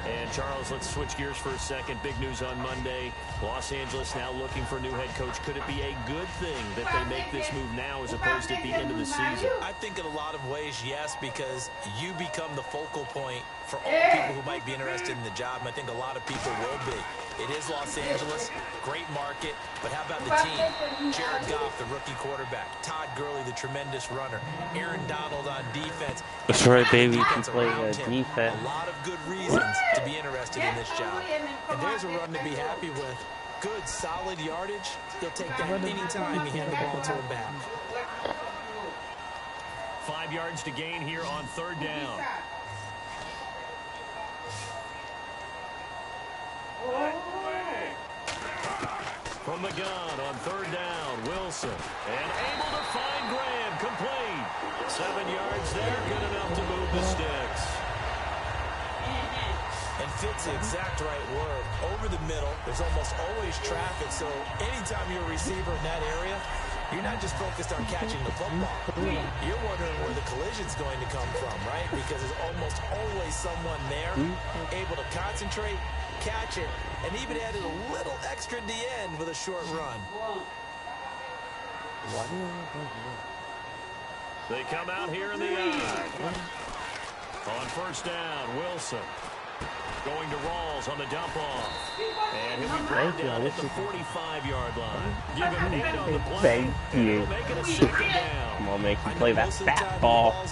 [SPEAKER 3] And, Charles, let's switch gears for a second. Big news on Monday. Los Angeles now looking for a new head coach. Could it be a good thing that they make this move now as opposed to at the end of the season?
[SPEAKER 4] I think in a lot of ways, yes, because you become the focal point for all people who might be interested in the job. And I think a lot of people will be. It is Los Angeles, great market, but how about the team? Jared Goff, the rookie quarterback. Todd Gurley, the tremendous runner. Aaron Donald on defense.
[SPEAKER 1] That's right, baby. You can play defense.
[SPEAKER 4] A lot of good reasons to be interested in this job. And there's a run to be happy with. Good, solid yardage. He'll take that anytime you hand the ball to him back.
[SPEAKER 3] 5 yards to gain here on 3rd down. From the gun on 3rd down, Wilson. And able to find Graham, complete. 7 yards there, good enough to move the sticks.
[SPEAKER 4] And fits the exact right word. Over the middle, there's almost always traffic, so anytime you're a receiver in that area, you're not just focused on catching the football. You're wondering where the collision's going to come from, right? Because there's almost always someone there able to concentrate, catch it, and even added a little extra at the end with a short run.
[SPEAKER 3] They come out here in the eye. On 1st down, Wilson. Going to Rawls on the dump off. And he'll be brought down at the 45-yard line. Give him an 8 on the play.
[SPEAKER 1] Thank you.
[SPEAKER 3] Make it a 2nd down.
[SPEAKER 1] Come on, make him play that fat ball. I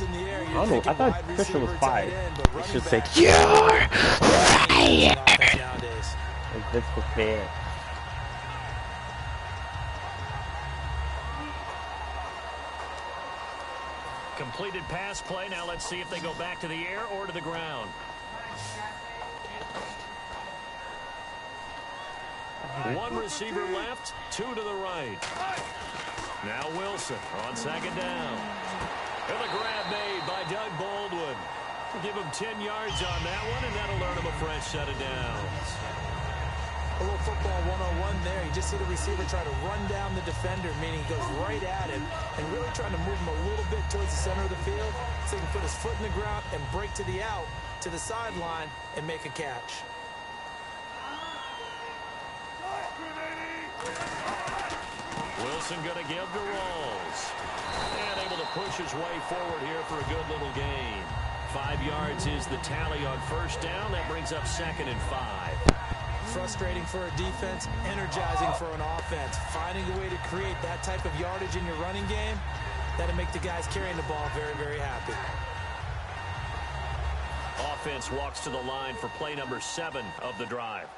[SPEAKER 1] don't know. I thought Christian was 5. He should say, "You're fired." Like, this was fair.
[SPEAKER 3] Completed pass play. Now let's see if they go back to the air or to the ground. One receiver left, two to the right. Now Wilson on second down. And a grab made by Doug Baldwin. Give him 10 yards on that one, and that'll earn him a fresh set of downs.
[SPEAKER 4] A little football 101 there. You just see the receiver try to run down the defender, meaning he goes right at him and really trying to move him a little bit towards the center of the field so he can put his foot in the ground and break to the out, to the sideline, and make a catch.
[SPEAKER 3] Wilson going to give to Rawls. And able to push his way forward here for a good little gain. 5 yards is the tally on first down. That brings up 2nd and 5.
[SPEAKER 4] Frustrating for a defense, energizing for an offense. Finding a way to create that type of yardage in your running game, that'll make the guys carrying the ball very, very happy.
[SPEAKER 3] Offense walks to the line for play number 7 of the drive.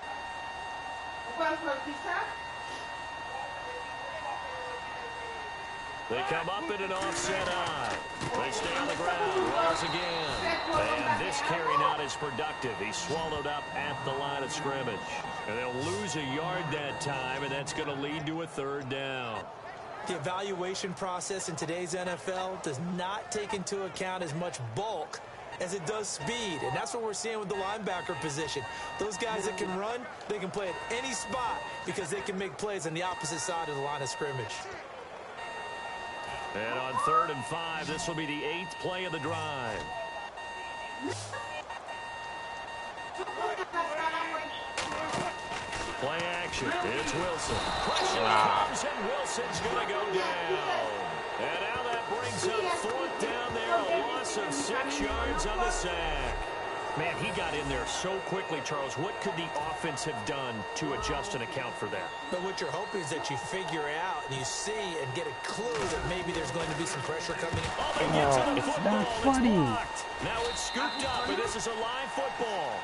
[SPEAKER 3] They come up in an offset eye. They stay on the ground. Rolls again. And this carry not as productive. He's swallowed up at the line of scrimmage. And they'll lose a yard that time, and that's going to lead to a 3rd down.
[SPEAKER 4] The evaluation process in today's NFL does not take into account as much bulk as it does speed. And that's what we're seeing with the linebacker position. Those guys that can run, they can play at any spot because they can make plays on the opposite side of the line of scrimmage.
[SPEAKER 3] And on 3rd and 5, this will be the 8th play of the drive. Play action. It's Wilson. Pressure comes, and Wilson's going to go down. And now that brings up 4th down there. A loss of 6 yards on the sack. Man, he got in there so quickly, Charles. What could the offense have done to adjust and account for that?
[SPEAKER 4] But what you're hoping is that you figure out and you see and get a clue that maybe there's going to be some pressure coming.
[SPEAKER 3] Oh, they get to the
[SPEAKER 1] it's
[SPEAKER 3] football.
[SPEAKER 1] not funny.
[SPEAKER 3] It's blocked. Now it's scooped up, and this is a live football.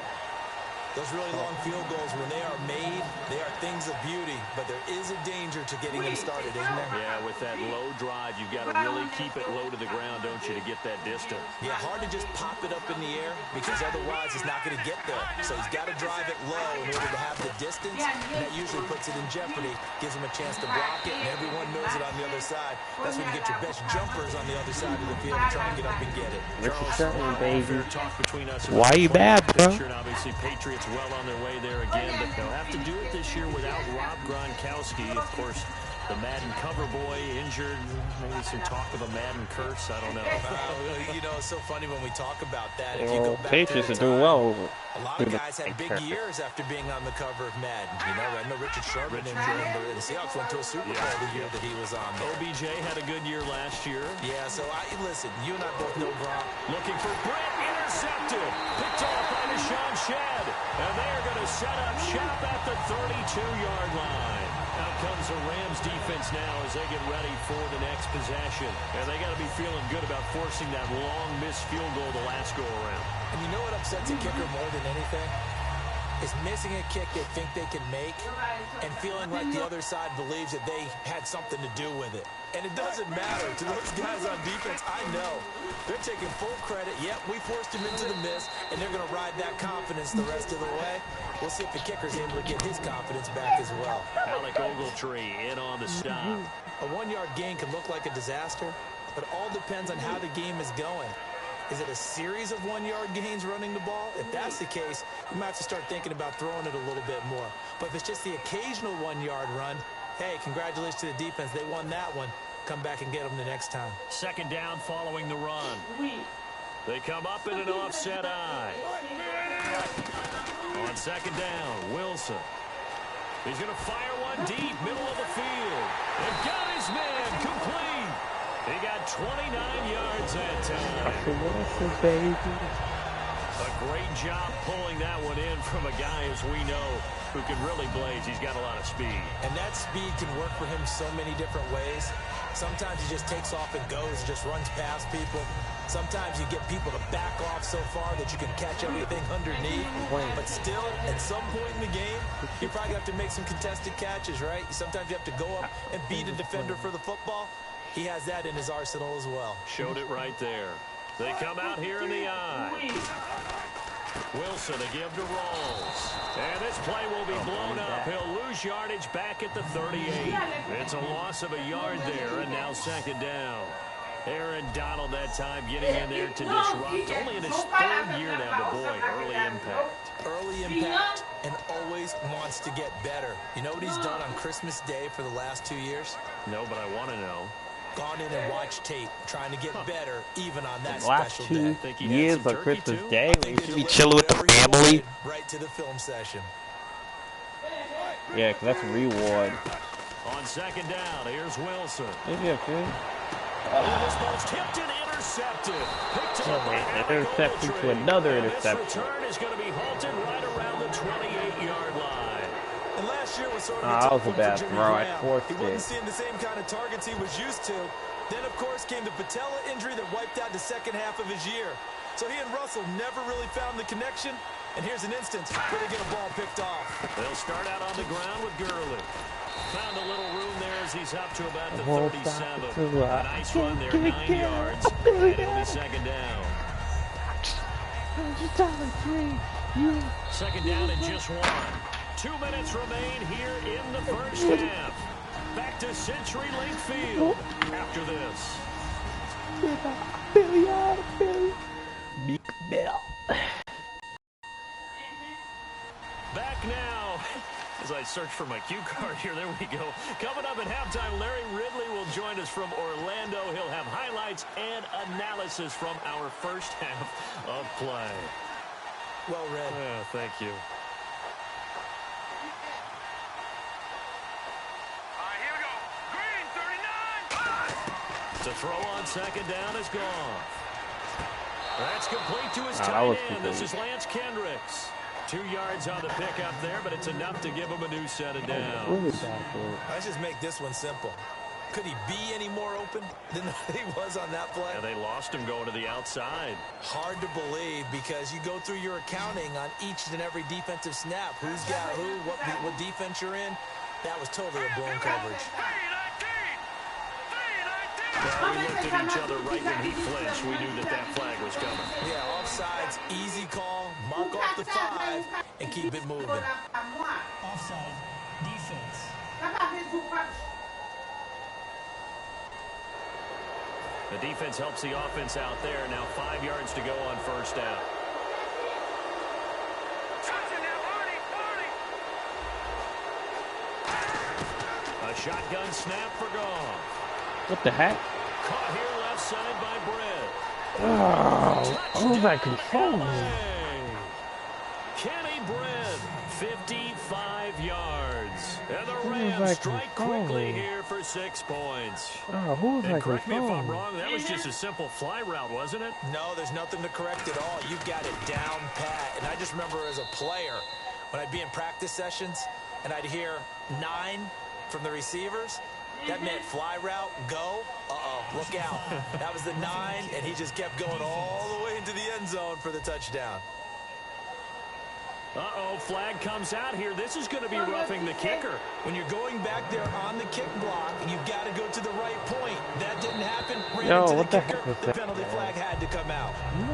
[SPEAKER 4] Those really long field goals, when they are made, they are things of beauty, but there is a danger to getting them started, isn't there?
[SPEAKER 3] Yeah, with that low drive, you've got to really keep it low to the ground, don't you, to get that distance.
[SPEAKER 4] Yeah, hard to just pop it up in the air because otherwise it's not going to get there. So he's got to drive it low in order to have the distance, and that usually puts it in jeopardy, gives him a chance to block it, and everyone knows it on the other side. That's when you get your best jumpers on the other side of the field and try and get up and get it.
[SPEAKER 1] Baby.
[SPEAKER 3] Talk between us.
[SPEAKER 1] Why you bad, bro?
[SPEAKER 3] And obviously, Patriots well on their way there again, but they'll have to do it this year without Rob Gronkowski. Of course, the Madden cover boy injured. Maybe some talk of a Madden curse. I don't know.
[SPEAKER 4] You know, it's so funny when we talk about that. If
[SPEAKER 1] Well,
[SPEAKER 4] you go back
[SPEAKER 1] Patriots
[SPEAKER 4] to
[SPEAKER 1] are doing well.
[SPEAKER 4] a lot of guys had big years after being on the cover of Madden. You know, I know Richard Sherman and the Seahawks went to a Super Bowl the year that he was on there.
[SPEAKER 3] OBJ had a good year last year.
[SPEAKER 4] Yeah, so listen, you and I both know Gronk.
[SPEAKER 3] Looking for Brett, intercepted. Picked off by Deshaun Shedd. And they're going to set up shop at the 32-yard line. Out comes the Rams defense now as they get ready for the next possession. And they got to be feeling good about forcing that long missed field goal the last go-around.
[SPEAKER 4] And you know what upsets a kicker more than anything? Is missing a kick they think they can make and feeling like the other side believes that they had something to do with it. And it doesn't matter. To those guys on defense, I know. They're taking full credit. Yep, we forced him into the miss, and they're going to ride that confidence the rest of the way. We'll see if the kicker's able to get his confidence back as well.
[SPEAKER 3] Alec Ogletree in on the stop.
[SPEAKER 4] A one-yard gain can look like a disaster, but it all depends on how the game is going. Is it a series of one-yard gains running the ball? If that's the case, you might have to start thinking about throwing it a little bit more. But if it's just the occasional one-yard run, hey, congratulations to the defense. They won that one. Come back and get them the next time.
[SPEAKER 3] 2nd down following the run. They come up in an offset eye. On 2nd down, Wilson. He's going to fire one deep, middle of the field. They've got his man complete. He got 29 yards that time.
[SPEAKER 1] Baby.
[SPEAKER 3] A great job pulling that one in from a guy, as we know, who can really blaze. He's got a lot of speed.
[SPEAKER 4] And that speed can work for him so many different ways. Sometimes he just takes off and goes, just runs past people. Sometimes you get people to back off so far that you can catch everything underneath. But still, at some point in the game, you probably have to make some contested catches, right? Sometimes you have to go up and beat a defender for the football. He has that in his arsenal as well.
[SPEAKER 3] Showed it right there. They come out here in the eye. Wilson to give to Rawls. And this play will be blown up. He'll lose yardage back at the 38. It's a loss of a yard there, and now second down. Aaron Donald that time getting in there to disrupt. Only in his third year now, the boy. Early impact.
[SPEAKER 4] Early impact and always wants to get better. You know what he's done on Christmas Day for the last 2 years?
[SPEAKER 3] No, but I want to know.
[SPEAKER 4] Gone in and watched tape, trying to get better even on that
[SPEAKER 1] last
[SPEAKER 4] special
[SPEAKER 1] 2
[SPEAKER 4] day.
[SPEAKER 1] years of Christmas Day,
[SPEAKER 4] You
[SPEAKER 1] should be chilling with the family.
[SPEAKER 4] Right to the film session.
[SPEAKER 1] Yeah, because that's a reward.
[SPEAKER 3] On second down, here's Wilson.
[SPEAKER 1] Maybe a few.
[SPEAKER 3] This ball's tipped and intercepted. Picked up by
[SPEAKER 1] interception to another interception.
[SPEAKER 3] This return is going to be halted right around the 28-yard line.
[SPEAKER 4] And last year was sort of
[SPEAKER 1] that was a bad throw. I forced
[SPEAKER 4] He
[SPEAKER 1] it.
[SPEAKER 4] wasn't seeing the same kind of targets he was used to. Then, of course, came the patella injury that wiped out the second half of his year. So he and Russell never really found the connection. And here's an instance where they get a ball picked off.
[SPEAKER 3] They'll start out on the ground with Gurley. Found a little room there as he's up to about the 37. A nice run there, 9 yards. And it'll be second down. Second down and just 1. 2 minutes remain here in the first half. Back to CenturyLink Field after this.
[SPEAKER 1] Big Bill.
[SPEAKER 3] Back now. As I search for my cue card here, there we go. Coming up at halftime, Larry Ridley will join us from Orlando. He'll have highlights and analysis from our first half of play.
[SPEAKER 4] Well read.
[SPEAKER 3] Yeah, thank you. To throw on second down is gone. That's complete to his tight end. This is Lance Kendricks. 2 yards on the pickup there, but it's enough to give him a new set of downs.
[SPEAKER 4] Let's just make this one simple. Could he be any more open than he was on that play?
[SPEAKER 3] Yeah, they lost him going to the outside.
[SPEAKER 4] Hard to believe because you go through your accounting on each and every defensive snap. Who's got who, what defense you're in. That was totally a blown coverage.
[SPEAKER 3] Well, we looked at each other right when he flinched. We knew that flag was coming.
[SPEAKER 4] Yeah, offsides, easy call, mark off the 5, and keep it moving.
[SPEAKER 8] Offside, defense.
[SPEAKER 3] The defense helps the offense out there. Now 5 yards to go on first down. A shotgun snap for Goff.
[SPEAKER 1] What the heck?
[SPEAKER 3] Caught here left side by Brett.
[SPEAKER 1] Oh, was I controlling?
[SPEAKER 3] Kenny Brett, 55 yards. And the Rams strike quickly here for 6 points.
[SPEAKER 1] Who was I
[SPEAKER 3] correct me if I'm
[SPEAKER 1] controlling?
[SPEAKER 3] wrong, that was just a simple fly route, wasn't it?
[SPEAKER 4] No, there's nothing to correct at all. You've got it down pat. And I just remember as a player, when I'd be in practice sessions and I'd hear 9 from the receivers, that meant fly route, go, look out. That was the 9, and he just kept going all the way into the end zone for the touchdown.
[SPEAKER 3] Flag comes out here. This is going to be roughing the kicker.
[SPEAKER 4] When you're going back there on the kick block, you've got to go to the right point. That didn't happen. Ran
[SPEAKER 1] Yo,
[SPEAKER 4] into
[SPEAKER 1] what
[SPEAKER 4] the
[SPEAKER 1] the
[SPEAKER 4] kicker.
[SPEAKER 1] heck was
[SPEAKER 4] The
[SPEAKER 1] that?
[SPEAKER 4] penalty flag had to come out.
[SPEAKER 1] No,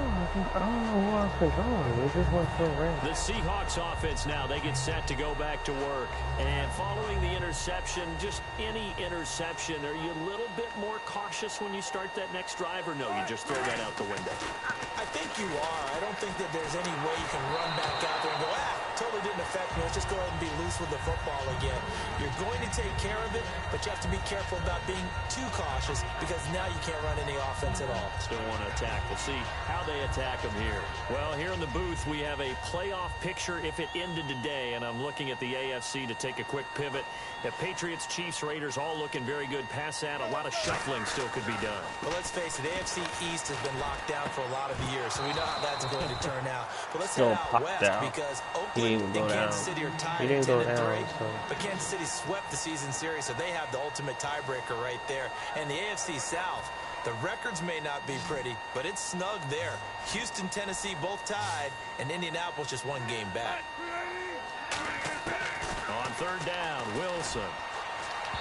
[SPEAKER 1] I don't know who I was controlling. It just went so random.
[SPEAKER 3] The Seahawks offense now, they get set to go back to work. And following the interception, just any interception, are you a little bit more cautious when you start that next drive, or no, you just throw that out the window?
[SPEAKER 4] I think you are. I don't think that there's any way you can run back out there and go, totally didn't affect me. Let's just go ahead and be loose with the football again. You're going to take care of it, but you have to be careful about being too cautious because now you can't run any offense at all.
[SPEAKER 3] Still want to attack. We'll see how they attack them here. Well, here in the booth, we have a playoff picture if it ended today, and I'm looking at the AFC to take a quick pivot. The Patriots, Chiefs, Raiders all looking very good past that. A lot of shuffling still could be done.
[SPEAKER 4] Well, let's face it, AFC East has been locked down for a lot of the year, so we know how that's going to turn out. But let's head out west because Oakland and Kansas City are tied at 10-3. But Kansas City swept the season series, so they have the ultimate tiebreaker right there. And the AFC South, the records may not be pretty, but it's snug there. Houston, Tennessee both tied, and Indianapolis just 1 game back.
[SPEAKER 3] On third down, Wilson.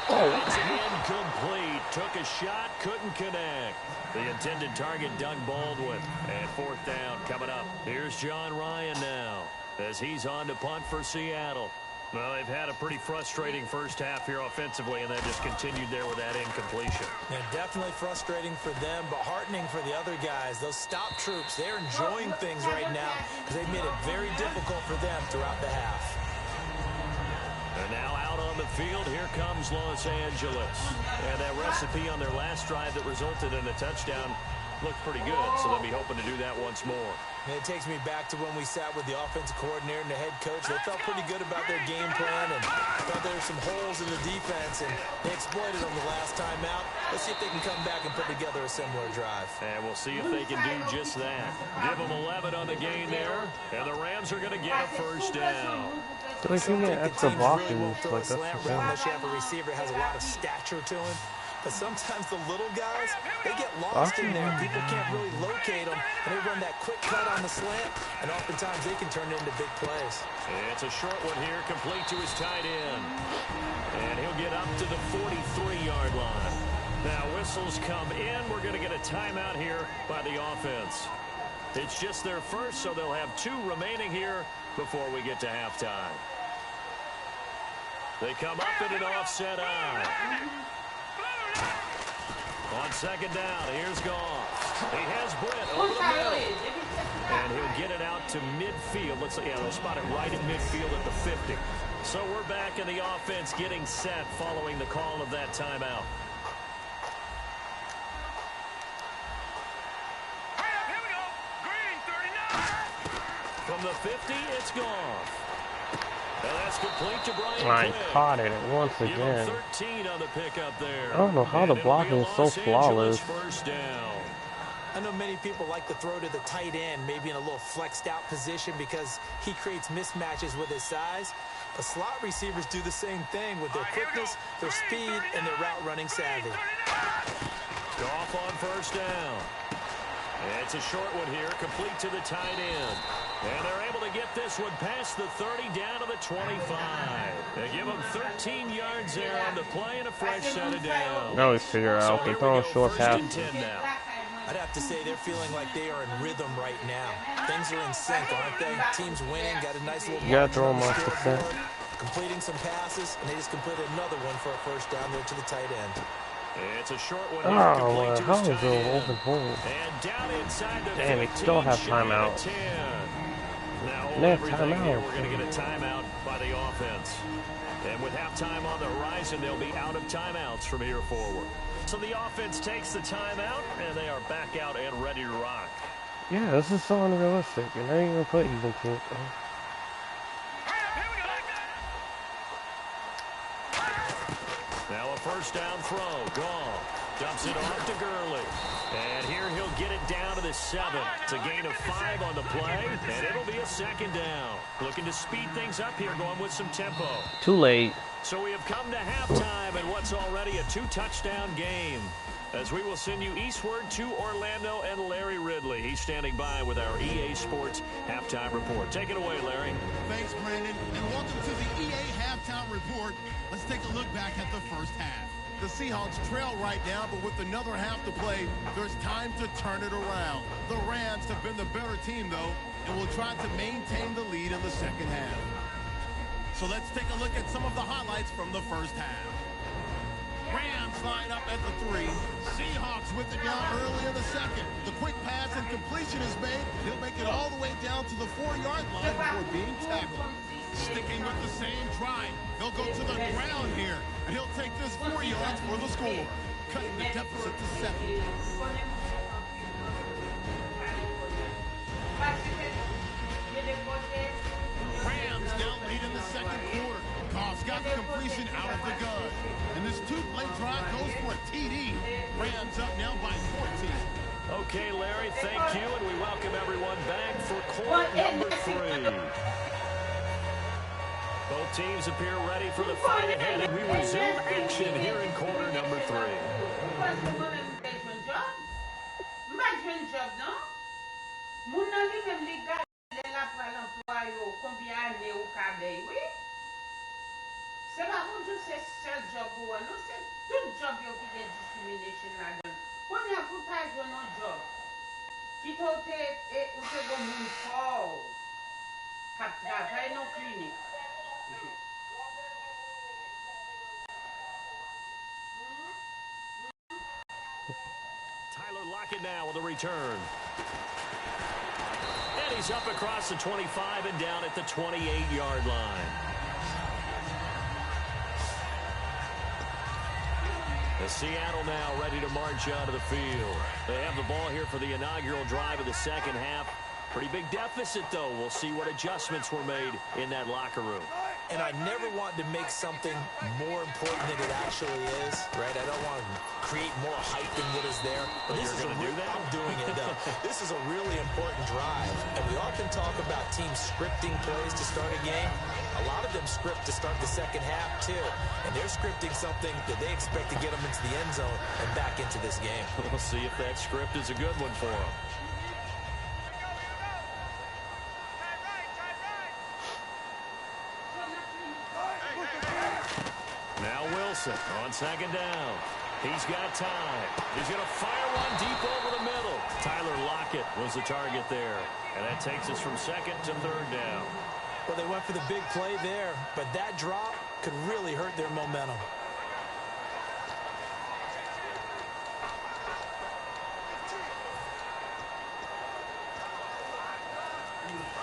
[SPEAKER 3] It's incomplete. Took a shot, couldn't connect. The intended target, Doug Baldwin. And fourth down coming up. Here's John Ryan now as he's on to punt for Seattle. Well, they've had a pretty frustrating first half here offensively, and then just continued there with that incompletion.
[SPEAKER 4] Yeah, definitely frustrating for them, but heartening for the other guys. Those stop troops, they're enjoying things right now because they've made it very difficult for them throughout the half.
[SPEAKER 3] And now out on the field, here comes Los Angeles. And that recipe on their last drive that resulted in a touchdown looked pretty good, so they'll be hoping to do that once more.
[SPEAKER 4] And it takes me back to when we sat with the offensive coordinator and the head coach. They felt pretty good about their game plan and thought there were some holes in the defense, and they exploited them the last time out. Let's see if they can come back and put together a similar drive.
[SPEAKER 3] And we'll see if they can do just that. Give them 11 on the gain there, and the Rams are going to get a first down.
[SPEAKER 1] They can get extra blocking
[SPEAKER 4] really
[SPEAKER 1] like that's the thing.
[SPEAKER 4] unless you have a receiver that has a lot of stature to him. But sometimes the little guys, they get lost in there. People can't really locate them, and they run that quick cut on the slant, and oftentimes they can turn it into big plays.
[SPEAKER 3] It's a short one here, complete to his tight end. And he'll get up to the 43-yard line. Now whistles come in. We're going to get a timeout here by the offense. It's just their first, so they'll have 2 remaining here before we get to halftime. They come up in an offset eye. On second down, here's Goff. He has Britt over the middle. And he'll get it out to midfield. Looks like, yeah, they'll spot it right in midfield at the 50. So we're back in the offense getting set following the call of that timeout.
[SPEAKER 5] Here we go. Green 39.
[SPEAKER 3] From the 50, it's Goff. And that's complete to Brian
[SPEAKER 1] I
[SPEAKER 3] Quick.
[SPEAKER 1] caught it once
[SPEAKER 3] Give him
[SPEAKER 1] again.
[SPEAKER 3] 13 on the pickup there.
[SPEAKER 1] I don't know how the blocking is so flawless.
[SPEAKER 3] First down.
[SPEAKER 4] I know many people like to throw to the tight end, maybe in a little flexed out position because he creates mismatches with his size. But slot receivers do the same thing with their quickness, their speed, and their route running savvy.
[SPEAKER 3] Goff on first down. It's a short one here, complete to the tight end. And they're able to get this one past the 30 down to the 25. They give them 13 yards there on the play and a fresh set of downs.
[SPEAKER 1] Now let's figure out. They're throwing short passes.
[SPEAKER 4] I'd have to say they're feeling like they are in rhythm right now. Things are in sync, aren't they? Team's winning, got a nice little...
[SPEAKER 1] You gotta throw them off the set.
[SPEAKER 4] Completing some passes, and they just completed another one for a first down there to the tight end.
[SPEAKER 3] It's a short one.
[SPEAKER 1] Oh, how is it open hole?
[SPEAKER 3] And down inside the
[SPEAKER 1] Damn, they still have timeout.
[SPEAKER 3] Now,
[SPEAKER 1] they have
[SPEAKER 3] here,
[SPEAKER 1] timeout.
[SPEAKER 3] we're going to get a timeout by the offense. And with halftime on the horizon, they'll be out of timeouts from here forward. So the offense takes the timeout, and they are back out and ready to rock.
[SPEAKER 1] Yeah, this is so unrealistic. You're not even gonna put even to it.
[SPEAKER 3] Now a first down throw. Goff dumps it off to Gurley. And here he'll get it down to the 7. It's a gain of 5 on the play, and it'll be a second down. Looking to speed things up here, going with some tempo.
[SPEAKER 1] Too late.
[SPEAKER 3] So we have come to halftime in what's already a 2-touchdown game, as we will send you eastward to Orlando and Larry Ridley. He's standing by with our EA Sports Halftime Report. Take it away, Larry.
[SPEAKER 2] Thanks, Brandon, and welcome to the EA Halftime Report. Let's take a look back at the first half. The Seahawks trail right now, but with another half to play, there's time to turn it around. The Rams have been the better team, though, and will try to maintain the lead in the second half. So let's take a look at some of the highlights from the first half. Rams line up at the 3. Seahawks with it down early in the second. The quick pass and completion is made. He'll make it all the way down to the 4-yard line before being tackled. Sticking with the same drive. He'll go to the ground here, and he'll take this 4 yards for the score, cutting the deficit to 7. Rams now lead in the second quarter. Goff's got the completion out of the gun. And this 2-play drive goes for a TD. Rams up now by 14.
[SPEAKER 3] Okay, Larry, thank you, and we welcome everyone back for quarter number 3. Both teams appear ready for the fight ahead, and we resume action here in quarter number 3.
[SPEAKER 7] Se pa pou jou se sel job ou an, nou se tout job yo ki gen discrimination la den. Kon ya pou ta jwen nou job, ki to ou te go moun fòl, kap travay nou klinik.
[SPEAKER 3] Tyler Lockett now with a return. And he's up across the 25 and down at the 28-yard line. As Seattle now ready to march onto the field. They have the ball here for the inaugural drive of the second half. Pretty big deficit, though. We'll see what adjustments were made in that locker room.
[SPEAKER 4] And I never want to make something more important than it actually is, right? I don't want to create more hype than what is there. But
[SPEAKER 3] You're going to do that?
[SPEAKER 4] I'm doing it, though. This is a really important drive. And we often talk about teams scripting plays to start a game. A lot of them script to start the second half, too. And they're scripting something that they expect to get them into the end zone and back into this game.
[SPEAKER 3] We'll see if that script is a good one for them. Now Wilson on second down. He's got time. He's going to fire one deep over the middle. Tyler Lockett was the target there. And that takes us from second to third down.
[SPEAKER 4] Well, they went for the big play there, but that drop could really hurt their momentum.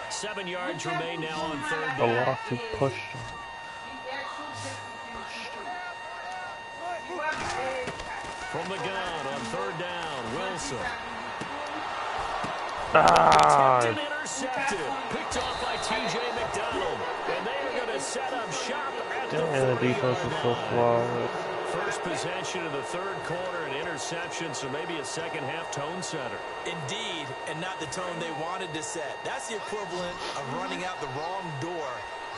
[SPEAKER 3] Seven yards remain now on third down.
[SPEAKER 1] A lot to push.
[SPEAKER 3] From the gun on third down, Wilson.
[SPEAKER 1] Ah!
[SPEAKER 3] Intercepted. Picked off by T.J. McDonald. And they are going to set up shop at the
[SPEAKER 1] The defense is so flawed.
[SPEAKER 3] First possession of the third quarter, an interception, so maybe a second half tone setter.
[SPEAKER 4] Indeed, and not the tone they wanted to set. That's the equivalent of running out the wrong door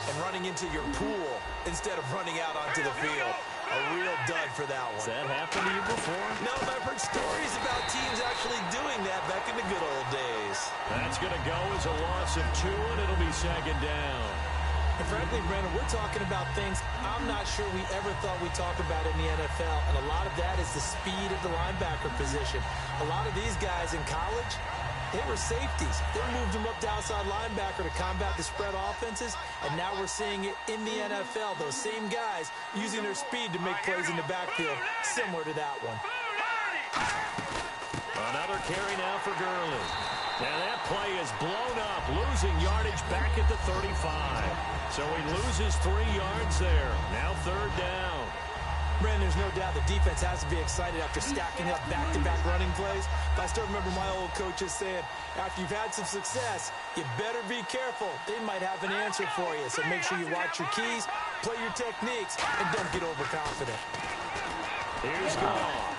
[SPEAKER 4] and running into your pool instead of running out onto the field. A real dud for that one.
[SPEAKER 3] Has that happened to you before?
[SPEAKER 4] No, but I've heard stories about teams actually doing that back in the good old days.
[SPEAKER 3] That's going to go as a loss of 2, and it'll be second down.
[SPEAKER 4] And frankly, Brandon, we're talking about things I'm not sure we ever thought we'd talk about in the NFL, and a lot of that is the speed of the linebacker position. A lot of these guys in college, they were safeties. They moved them up to outside linebacker to combat the spread offenses, and now we're seeing it in the NFL. Those same guys using their speed to make plays in the backfield, similar to that one.
[SPEAKER 3] Another carry now for Gurley. And that play is blown up, losing yardage back at the 35. So he loses 3 yards there. Now third down.
[SPEAKER 4] Brandon, there's no doubt the defense has to be excited after stacking up back-to-back running plays. But I still remember my old coaches saying, after you've had some success, you better be careful. They might have an answer for you. So make sure you watch your keys, play your techniques, and don't get overconfident.
[SPEAKER 3] Here's Goff.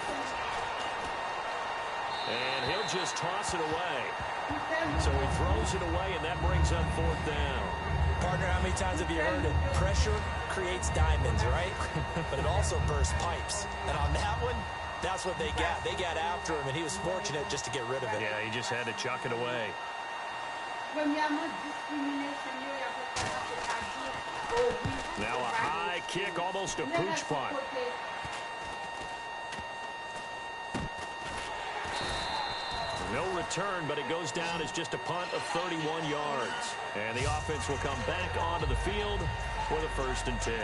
[SPEAKER 3] And he'll just toss it away. So he throws it away, and that brings up fourth down.
[SPEAKER 4] Partner, how many times have you heard it? Pressure creates diamonds, right? But it also bursts pipes. And on that one, that's what they got. They got after him, and he was fortunate just to get rid of it.
[SPEAKER 3] Yeah, he just had to chuck it away. Now a high kick, almost a pooch punt. No return, but it goes down as just a punt of 31 yards. And the offense will come back onto the field with a 1st and 10.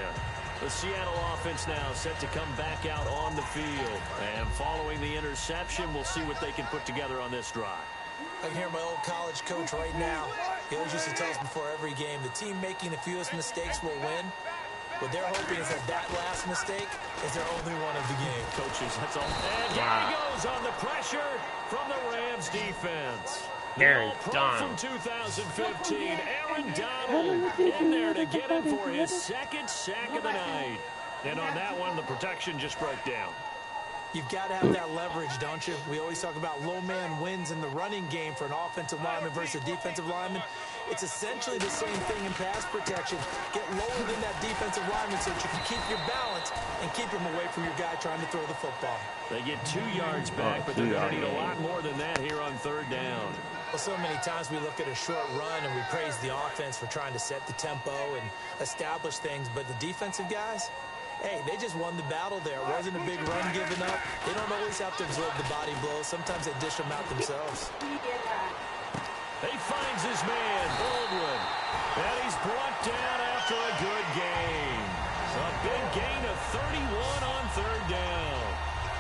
[SPEAKER 3] The Seattle offense now set to come back out on the field. And following the interception, we'll see what they can put together on this drive.
[SPEAKER 4] I can hear my old college coach right now. He always used to tell us before every game, the team making the fewest mistakes will win. What they're hoping is that that last mistake is their only one of the game.
[SPEAKER 3] Coaches, that's all. And here he goes on the pressure from the Rams defense.
[SPEAKER 1] Aaron
[SPEAKER 3] Donald. From 2015, Aaron Donald in there to get him for his 2nd sack of the night. And on that one, the protection just broke down.
[SPEAKER 4] You've got to have that leverage, don't you? We always talk about low man wins in the running game for an offensive lineman versus a defensive lineman. It's essentially the same thing in pass protection. Get lower than that defensive lineman so that you can keep your balance and keep him away from your guy trying to throw the football.
[SPEAKER 3] They get 2 yards back, but they're going to need a lot more than that here on third down.
[SPEAKER 4] Well, so many times we look at a short run and we praise the offense for trying to set the tempo and establish things, but the defensive guys, hey, they just won the battle there. It wasn't a big run given up. They don't always have to absorb the body blows. Sometimes they dish them out themselves.
[SPEAKER 3] He finds his man, Baldwin. And he's brought down after a good gain. A big gain of 31 on third down.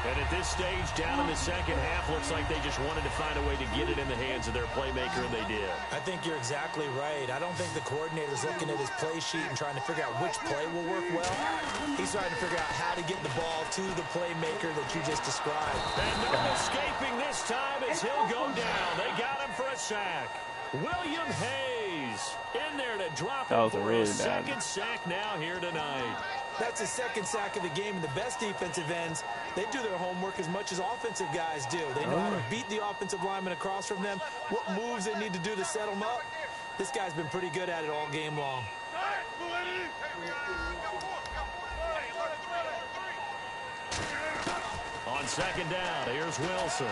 [SPEAKER 3] And at this stage, down in the second half, looks like they just wanted to find a way to get it in the hands of their playmaker, and they did.
[SPEAKER 4] I think you're exactly right. I don't think the coordinator's looking at his play sheet and trying to figure out which play will work well. He's trying to figure out how to get the ball to the playmaker that you just described.
[SPEAKER 3] And no escaping this time as he'll go down. They got him for a sack. William Hayes in there to drop him for his second sack now here tonight.
[SPEAKER 4] That's his second sack of the game, and the best defensive ends, they do their homework as much as offensive guys do. They know how to beat the offensive lineman across from them, what moves they need to do to set them up. This guy's been pretty good at it all game long.
[SPEAKER 3] On second down, here's Wilson.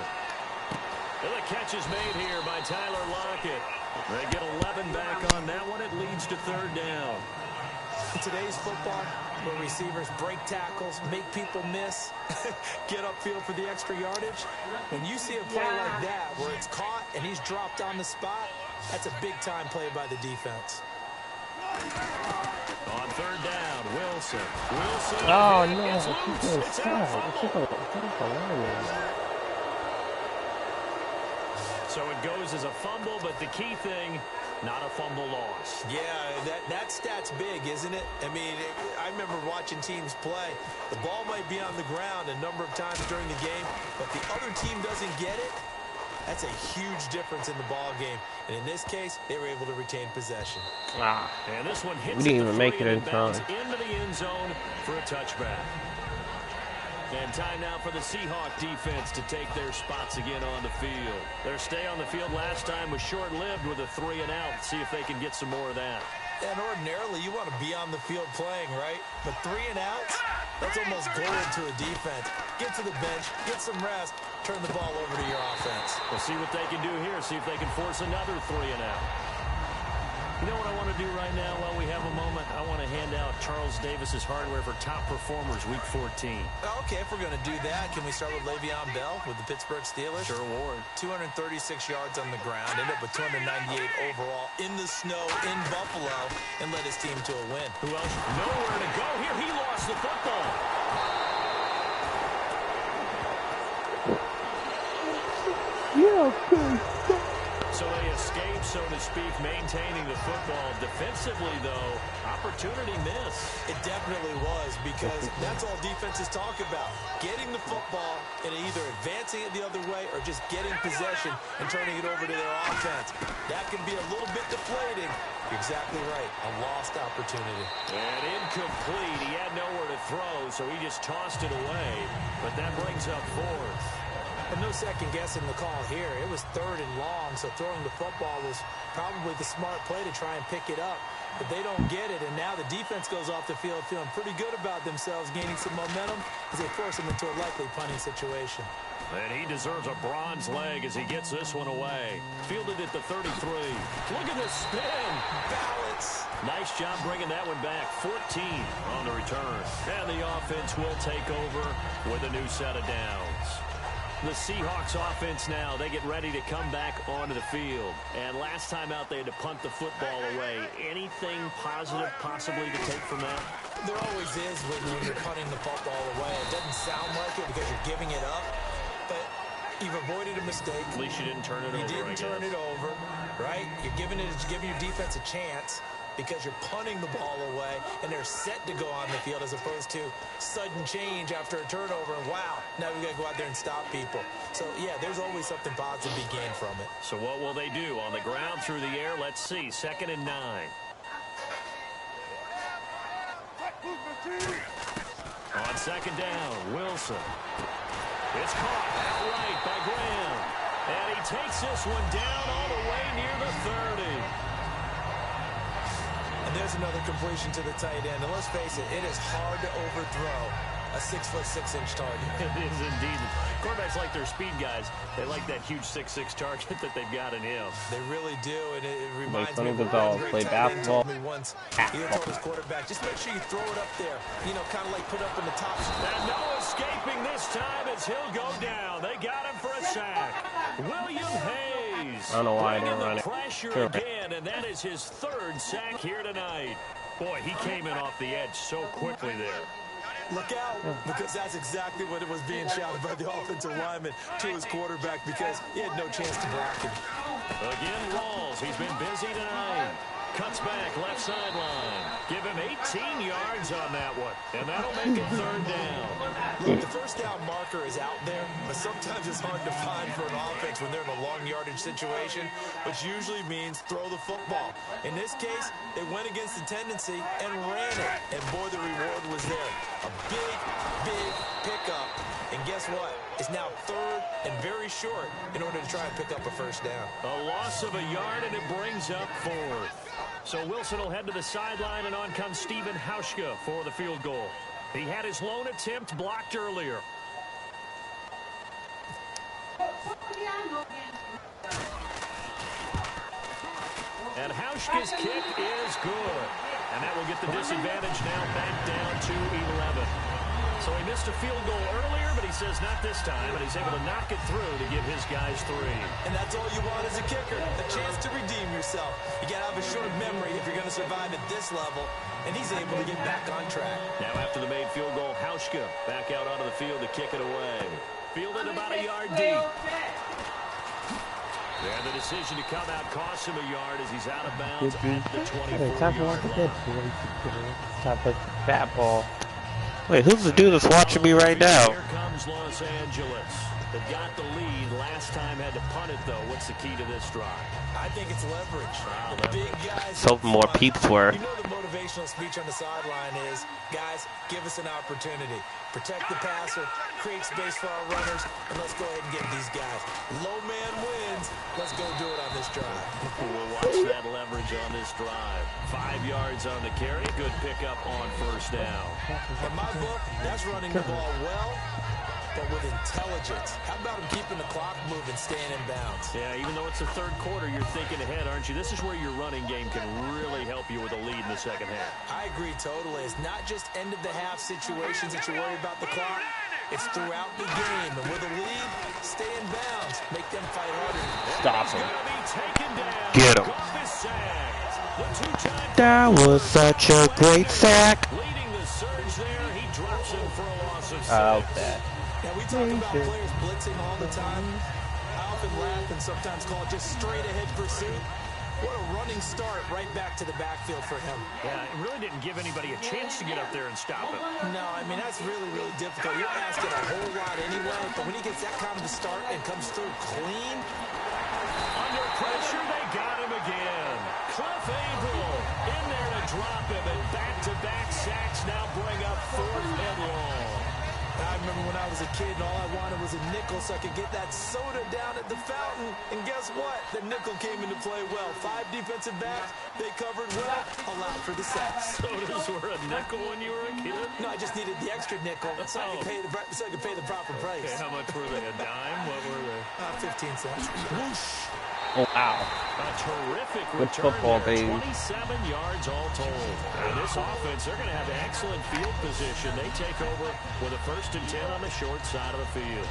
[SPEAKER 3] And the catch is made here by Tyler Lockett. They get 11 back on that one. It leads to third down.
[SPEAKER 4] In today's football, where receivers break tackles, make people miss, get upfield for the extra yardage, when you see a play like that where it's caught and he's dropped on the spot, that's a big-time play by the defense.
[SPEAKER 3] On third down, Wilson. Wilson.
[SPEAKER 1] Oh, no.
[SPEAKER 3] It's loose. It's out. So it goes as a fumble, but the key thing, not a fumble loss.
[SPEAKER 4] Yeah, that stat's big, isn't it? I mean, I remember watching teams play. The ball might be on the ground a number of times during the game, but the other team doesn't get it. That's a huge difference in the ball game. And in this case, they were able to retain possession.
[SPEAKER 3] And this one hits
[SPEAKER 1] we didn't even make it in time.
[SPEAKER 3] Into the end zone for a touchback. And time now for the Seahawk defense to take their spots again on the field. Their stay on the field last time was short-lived with a 3-and-out. See if they can get some more of that.
[SPEAKER 4] And ordinarily, you want to be on the field playing, right? But 3-and-outs, that's almost gold to a defense. Get to the bench, get some rest, turn the ball over to your offense.
[SPEAKER 3] We'll see what they can do here, see if they can force another 3-and-out. You know what I want to do right now while we have a moment? I want to hand out Charles Davis's hardware for top performers week 14.
[SPEAKER 4] Okay, if we're going to do that, can we start with Le'Veon Bell with the Pittsburgh Steelers?
[SPEAKER 3] Sure, Ward.
[SPEAKER 4] 236 yards on the ground, ended up with 298 overall in the snow in Buffalo, and led his team to a win.
[SPEAKER 3] Who else? Nowhere to go here. He lost the football. So they escape, so to speak, maintaining the football. Defensively, though, opportunity miss.
[SPEAKER 4] It definitely was, because that's all defenses talk about. Getting the football and either advancing it the other way or just getting possession and turning it over to their offense. That can be a little bit deflating. You're exactly right. A lost opportunity.
[SPEAKER 3] And incomplete. He had nowhere to throw, so he just tossed it away. But that brings up fourth.
[SPEAKER 4] And no second guessing the call here. It was 3rd and long, so throwing the football was probably the smart play to try and pick it up. But they don't get it, and now the defense goes off the field feeling pretty good about themselves, gaining some momentum as they force them into a likely punting situation.
[SPEAKER 3] And he deserves a bronze leg as he gets this one away. Fielded at the 33. Look at the spin.
[SPEAKER 4] Balance.
[SPEAKER 3] Nice job bringing that one back. 14 on the return. And the offense will take over with a new set of downs. The Seahawks offense now, they get ready to come back onto the field. And last time out, they had to punt the football away. Anything positive possibly to take from that?
[SPEAKER 4] There always is when you're punting the football away. It doesn't sound like it because you're giving it up, but you've avoided a mistake.
[SPEAKER 3] At least you didn't turn it over,
[SPEAKER 4] You didn't turn it over, right? You're giving your defense a chance, because you're punting the ball away, and they're set to go on the field as opposed to sudden change after a turnover, and wow, now we got to go out there and stop people. So, yeah, there's always something positive to be gained from it.
[SPEAKER 3] So what will they do? On the ground, through the air, let's see. 2nd and 9. On 2nd down, Wilson. It's caught outright by Graham. And he takes this one down all the way near the 30.
[SPEAKER 4] And there's another completion to the tight end. And let's face it, it is hard to overthrow a 6'6" target.
[SPEAKER 3] It is indeed. Quarterbacks like their speed guys. They like that huge 6'6" target that they've got in him.
[SPEAKER 4] They really do, and it reminds
[SPEAKER 1] Sonny
[SPEAKER 4] me of
[SPEAKER 1] Gonzalez
[SPEAKER 4] a
[SPEAKER 1] play
[SPEAKER 4] great tight end
[SPEAKER 1] basketball.
[SPEAKER 4] told me once. He told his quarterback, just make sure you throw it up there. You know, kind of like put up in the top.
[SPEAKER 3] And no escaping this time as he'll go down. They got him for a sack. William Hayes.
[SPEAKER 1] I don't know why I
[SPEAKER 3] bringing
[SPEAKER 1] didn't run
[SPEAKER 3] the
[SPEAKER 1] it.
[SPEAKER 3] pressure
[SPEAKER 1] Sure.
[SPEAKER 3] again, and that is his third sack here tonight. Boy, he came in off the edge so quickly there.
[SPEAKER 4] Look out, because that's exactly what it was being shouted by the offensive lineman to his quarterback because he had no chance to block him.
[SPEAKER 3] Again, Rawls. He's been busy tonight. Cuts back, left sideline. Give him 18 yards on that one, and that'll make it third down.
[SPEAKER 4] Look, the first down marker is out there, but sometimes it's hard to find for an offense when they're in a long yardage situation, which usually means throw the football. In this case, they went against the tendency and ran it, and boy, the reward was there. A big, big pickup, and guess what? It's now third and very short in order to try and pick up a first down.
[SPEAKER 3] A loss of a yard, and it brings up fourth. So Wilson will head to the sideline, and on comes Stephen Hauschka for the field goal. He had his lone attempt blocked earlier. And Hauschka's kick is good. And that will get the disadvantage now back down to 11. So he missed a field goal earlier, but he says not this time, and he's able to knock it through to give his guys 3.
[SPEAKER 4] And that's all you want as a kicker, a chance to redeem yourself. You got to have a short memory if you're going to survive at this level, and he's able to get back on track.
[SPEAKER 3] Now after the made field goal, Hauschka back out onto the field to kick it away. Fielded about a yard deep. And the decision to come out costs him a yard as he's out of bounds at the 24-yard line.
[SPEAKER 1] Time for fat ball. Wait, who's the dude that's watching me right now?
[SPEAKER 3] Here comes Los Angeles. They got the lead. Last time had to punt it, though. What's the key to this drive?
[SPEAKER 4] I think it's leverage. The big guys.
[SPEAKER 1] So more peeps were.
[SPEAKER 4] You know the motivational speech on the sideline is, guys, give us an opportunity. Protect the passer, create space for our runners, and let's go ahead and get these guys. Low man wins. Let's go do it on this drive.
[SPEAKER 3] We'll watch that leverage on this drive. 5 yards on the carry. Good pickup on first down.
[SPEAKER 4] In my book, that's running the ball well, but with intelligence. How about him keeping the clock moving, staying in bounds?
[SPEAKER 3] Yeah, even though it's the third quarter, you're thinking ahead, aren't you? This is where your running game can really help you with a lead in the second half.
[SPEAKER 4] I agree totally. It's not just end-of-the-half situations that you worry about the clock. It's throughout the game. And with a lead, stay in bounds. Make them fight harder.
[SPEAKER 1] Stop him.
[SPEAKER 3] Get
[SPEAKER 1] him. That was such a great sack.
[SPEAKER 3] Leading the surge there, he drops him for a loss of 6.
[SPEAKER 1] That.
[SPEAKER 4] Now, we talk about players blitzing all the time. I often laugh and sometimes call it just straight-ahead pursuit. What a running start right back to the backfield for him.
[SPEAKER 3] Yeah, it really didn't give anybody a chance to get up there and stop him.
[SPEAKER 4] No, I mean, that's really, really difficult. You're asking a whole lot anyway, but when he gets that kind of a start and comes through clean.
[SPEAKER 3] Under pressure, they got him again. Cliff Averill in there to drop him, and back-to-back sacks now bring up 4th and long.
[SPEAKER 4] I remember when I was a kid and all I wanted was a nickel so I could get that soda down at the fountain. And guess what? The nickel came into play well. 5 defensive backs, they covered well, allowed for the sacks.
[SPEAKER 3] Sodas were a nickel when you were a kid?
[SPEAKER 4] No, I just needed the extra nickel so I could pay the proper price.
[SPEAKER 3] Okay, how much were they? A dime? What were they?
[SPEAKER 4] 15 cents. Whoosh.
[SPEAKER 1] Oh, wow.
[SPEAKER 3] A terrific
[SPEAKER 1] Good
[SPEAKER 3] return
[SPEAKER 1] football,
[SPEAKER 3] there.
[SPEAKER 1] baby.
[SPEAKER 3] 27 yards all told. And this offense, they're going to have excellent field position. They take over with a 1st and 10 on the short side of the field.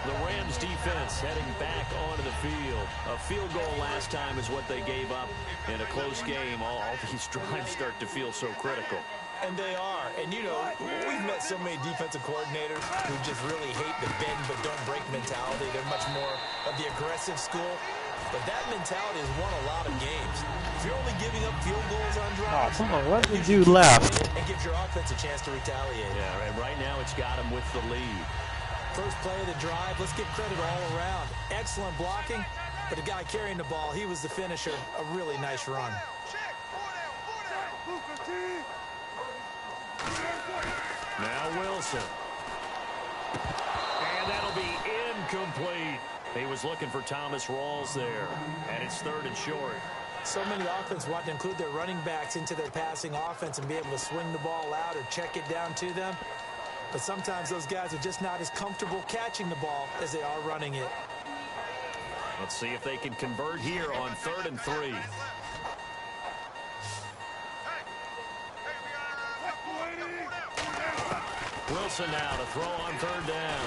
[SPEAKER 3] The Rams defense heading back onto the field. A field goal last time is what they gave up in a close game. All these drives start to feel so critical.
[SPEAKER 4] And they are. And, you know, we've met so many defensive coordinators who just really hate the bend but don't break mentality. They're much more of the aggressive school. But that mentality has won a lot of games. If you're only giving up field goals on drives,
[SPEAKER 1] come on, what did you left?
[SPEAKER 4] and gives your offense a chance to retaliate.
[SPEAKER 3] Yeah, and right now it's got him with the lead.
[SPEAKER 4] First play of the drive, let's give credit all around. Excellent blocking, but the guy carrying the ball, he was the finisher. A really nice run.
[SPEAKER 3] Now Wilson. And that'll be incomplete. He was looking for Thomas Rawls there. And it's 3rd and short.
[SPEAKER 4] So many offenses want to include their running backs into their passing offense and be able to swing the ball out or check it down to them. But sometimes those guys are just not as comfortable catching the ball as they are running it.
[SPEAKER 3] Let's see if they can convert here on 3rd and 3. Wilson now to throw on 3rd down.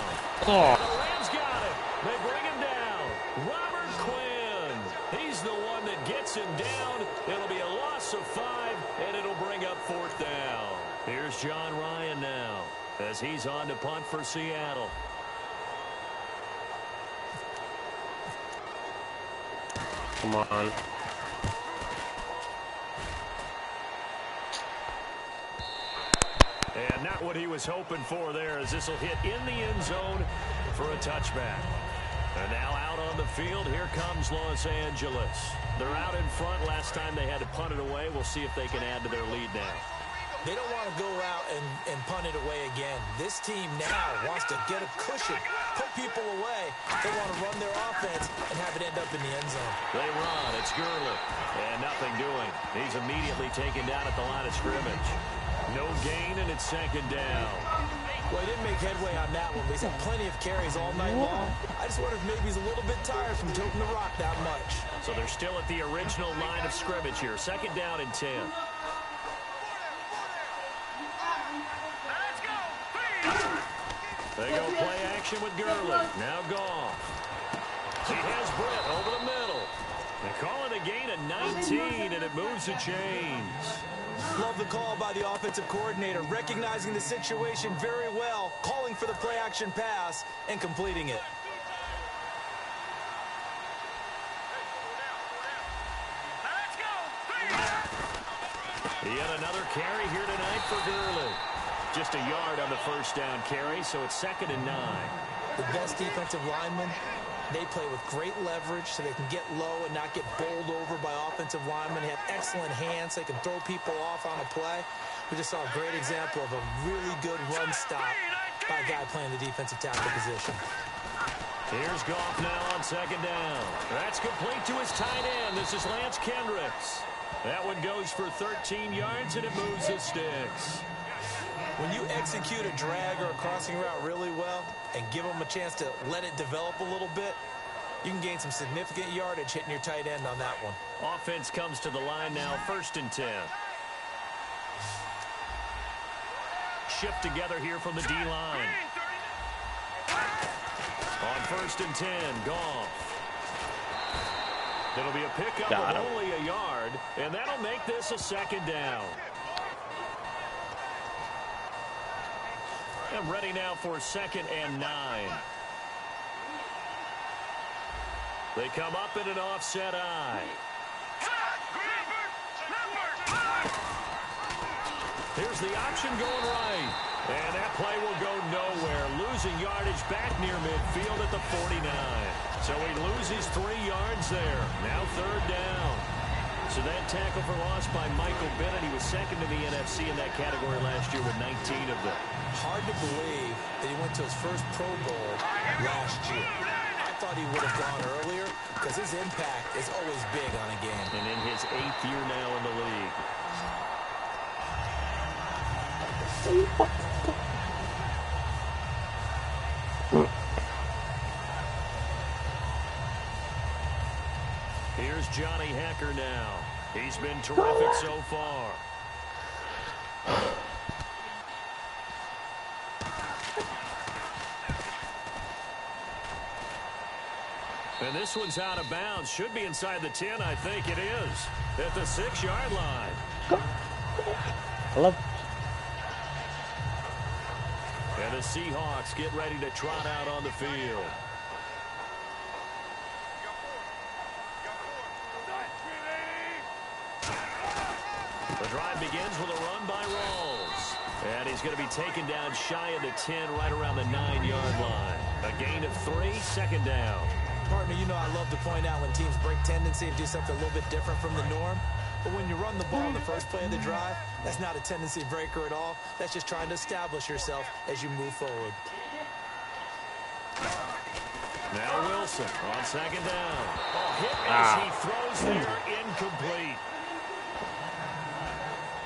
[SPEAKER 1] Oh.
[SPEAKER 3] And the Rams got it. They bring him down. Robert Quinn. He's the one that gets him down. It'll be a loss of 5, and it'll bring up 4th down. Here's John Ryan now as he's on to punt for Seattle.
[SPEAKER 1] Come on.
[SPEAKER 3] And not what he was hoping for there, as this will hit in the end zone for a touchback. And now out on the field, here comes Los Angeles. They're out in front. Last time they had to punt it away. We'll see if they can add to their lead now.
[SPEAKER 4] They don't want to go out and punt it away again. This team now wants to get a cushion, put people away. They want to run their offense and have it end up in the end zone.
[SPEAKER 3] They run. It's Gurley. And nothing doing. He's immediately taken down at the line of scrimmage. No gain, and it's 2nd down.
[SPEAKER 4] Well, he didn't make headway on that one, but he's had plenty of carries all night long. I just wonder if maybe he's a little bit tired from toting the rock that much.
[SPEAKER 3] So they're still at the original line of scrimmage here. 2nd down and 10. They go play action with Gurley. Now Goff. He has Britt over the middle. They call it a gain of 19, and it moves the chains.
[SPEAKER 4] Love the call by the offensive coordinator, recognizing the situation very well, calling for the play-action pass, and completing it.
[SPEAKER 3] Yet another carry here tonight for Gurley. Just a yard on the 1st down carry, so it's 2nd and 9.
[SPEAKER 4] The best defensive linemen, they play with great leverage so they can get low and not get bowled over by offensive linemen. They have excellent hands. They can throw people off on a play. We just saw a great example of a really good run stop by a guy playing the defensive tackle position.
[SPEAKER 3] Here's Goff now on 2nd down. That's complete to his tight end. This is Lance Kendricks. That one goes for 13 yards, and it moves the sticks.
[SPEAKER 4] When you execute a drag or a crossing route really well and give them a chance to let it develop a little bit, you can gain some significant yardage hitting your tight end on that one.
[SPEAKER 3] Offense comes to the line now, 1st and 10. Shift together here from the D-line. On 1st and 10, Goff. It'll be a pickup of only a yard, and that'll make this a 2nd down. I'm ready now for 2nd and 9. They come up in an offset eye. Here's the option going right. And that play will go nowhere. Losing yardage back near midfield at the 49. So he loses 3 yards there. Now 3rd down. So that tackle for loss by Michael Bennett. He was 2nd in the NFC in that category last year with 19 of them.
[SPEAKER 4] Hard to believe that he went to his first Pro Bowl last year. I thought he would have gone earlier because his impact is always big on a game.
[SPEAKER 3] And in his 8th year now in the league. Here's Johnny Hekker now. He's been terrific so far. And this one's out of bounds. Should be inside the 10, I think it is. At the 6-yard line.
[SPEAKER 1] I love.
[SPEAKER 3] And the Seahawks get ready to trot out on the field. The drive begins with a run by Rawls. And he's going to be taken down shy of the 10, right around the 9-yard line. A gain of 3, 2nd down.
[SPEAKER 4] Partner, you know I love to point out when teams break tendency and do something a little bit different from the norm. But when you run the ball in the first play of the drive, that's not a tendency breaker at all. That's just trying to establish yourself as you move forward.
[SPEAKER 3] Now Wilson on second down. Oh, hit as he throws there, incomplete.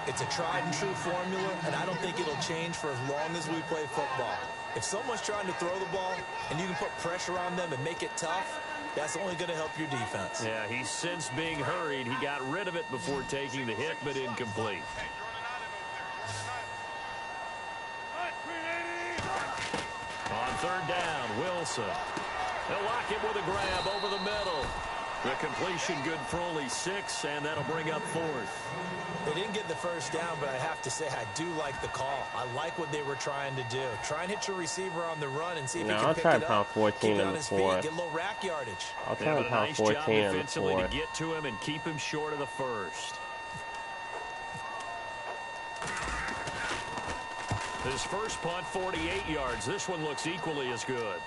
[SPEAKER 4] It's a tried and true formula, and I don't think it'll change for as long as we play football. If someone's trying to throw the ball and you can put pressure on them and make it tough, that's only going to help your defense.
[SPEAKER 3] Yeah, he's since being hurried. He got rid of it before taking the hit, but incomplete. On third down, Wilson. They'll lock it with a grab over the middle. The completion good for only 6, and that'll bring up 4th.
[SPEAKER 4] They didn't get the first down, but I have to say I do like the call. I like what they were trying to do. Try and hit your receiver on the run and see if he can pick it up.
[SPEAKER 1] 14
[SPEAKER 4] keep it
[SPEAKER 1] in
[SPEAKER 4] on
[SPEAKER 1] the
[SPEAKER 4] his feet,
[SPEAKER 1] fourth.
[SPEAKER 4] get a little rack yardage.
[SPEAKER 1] I'll try and pound 14
[SPEAKER 3] job
[SPEAKER 1] in the
[SPEAKER 3] defensively
[SPEAKER 1] fourth.
[SPEAKER 3] to get to him and keep him short of the first. His first punt, 48 yards. This one looks equally as good.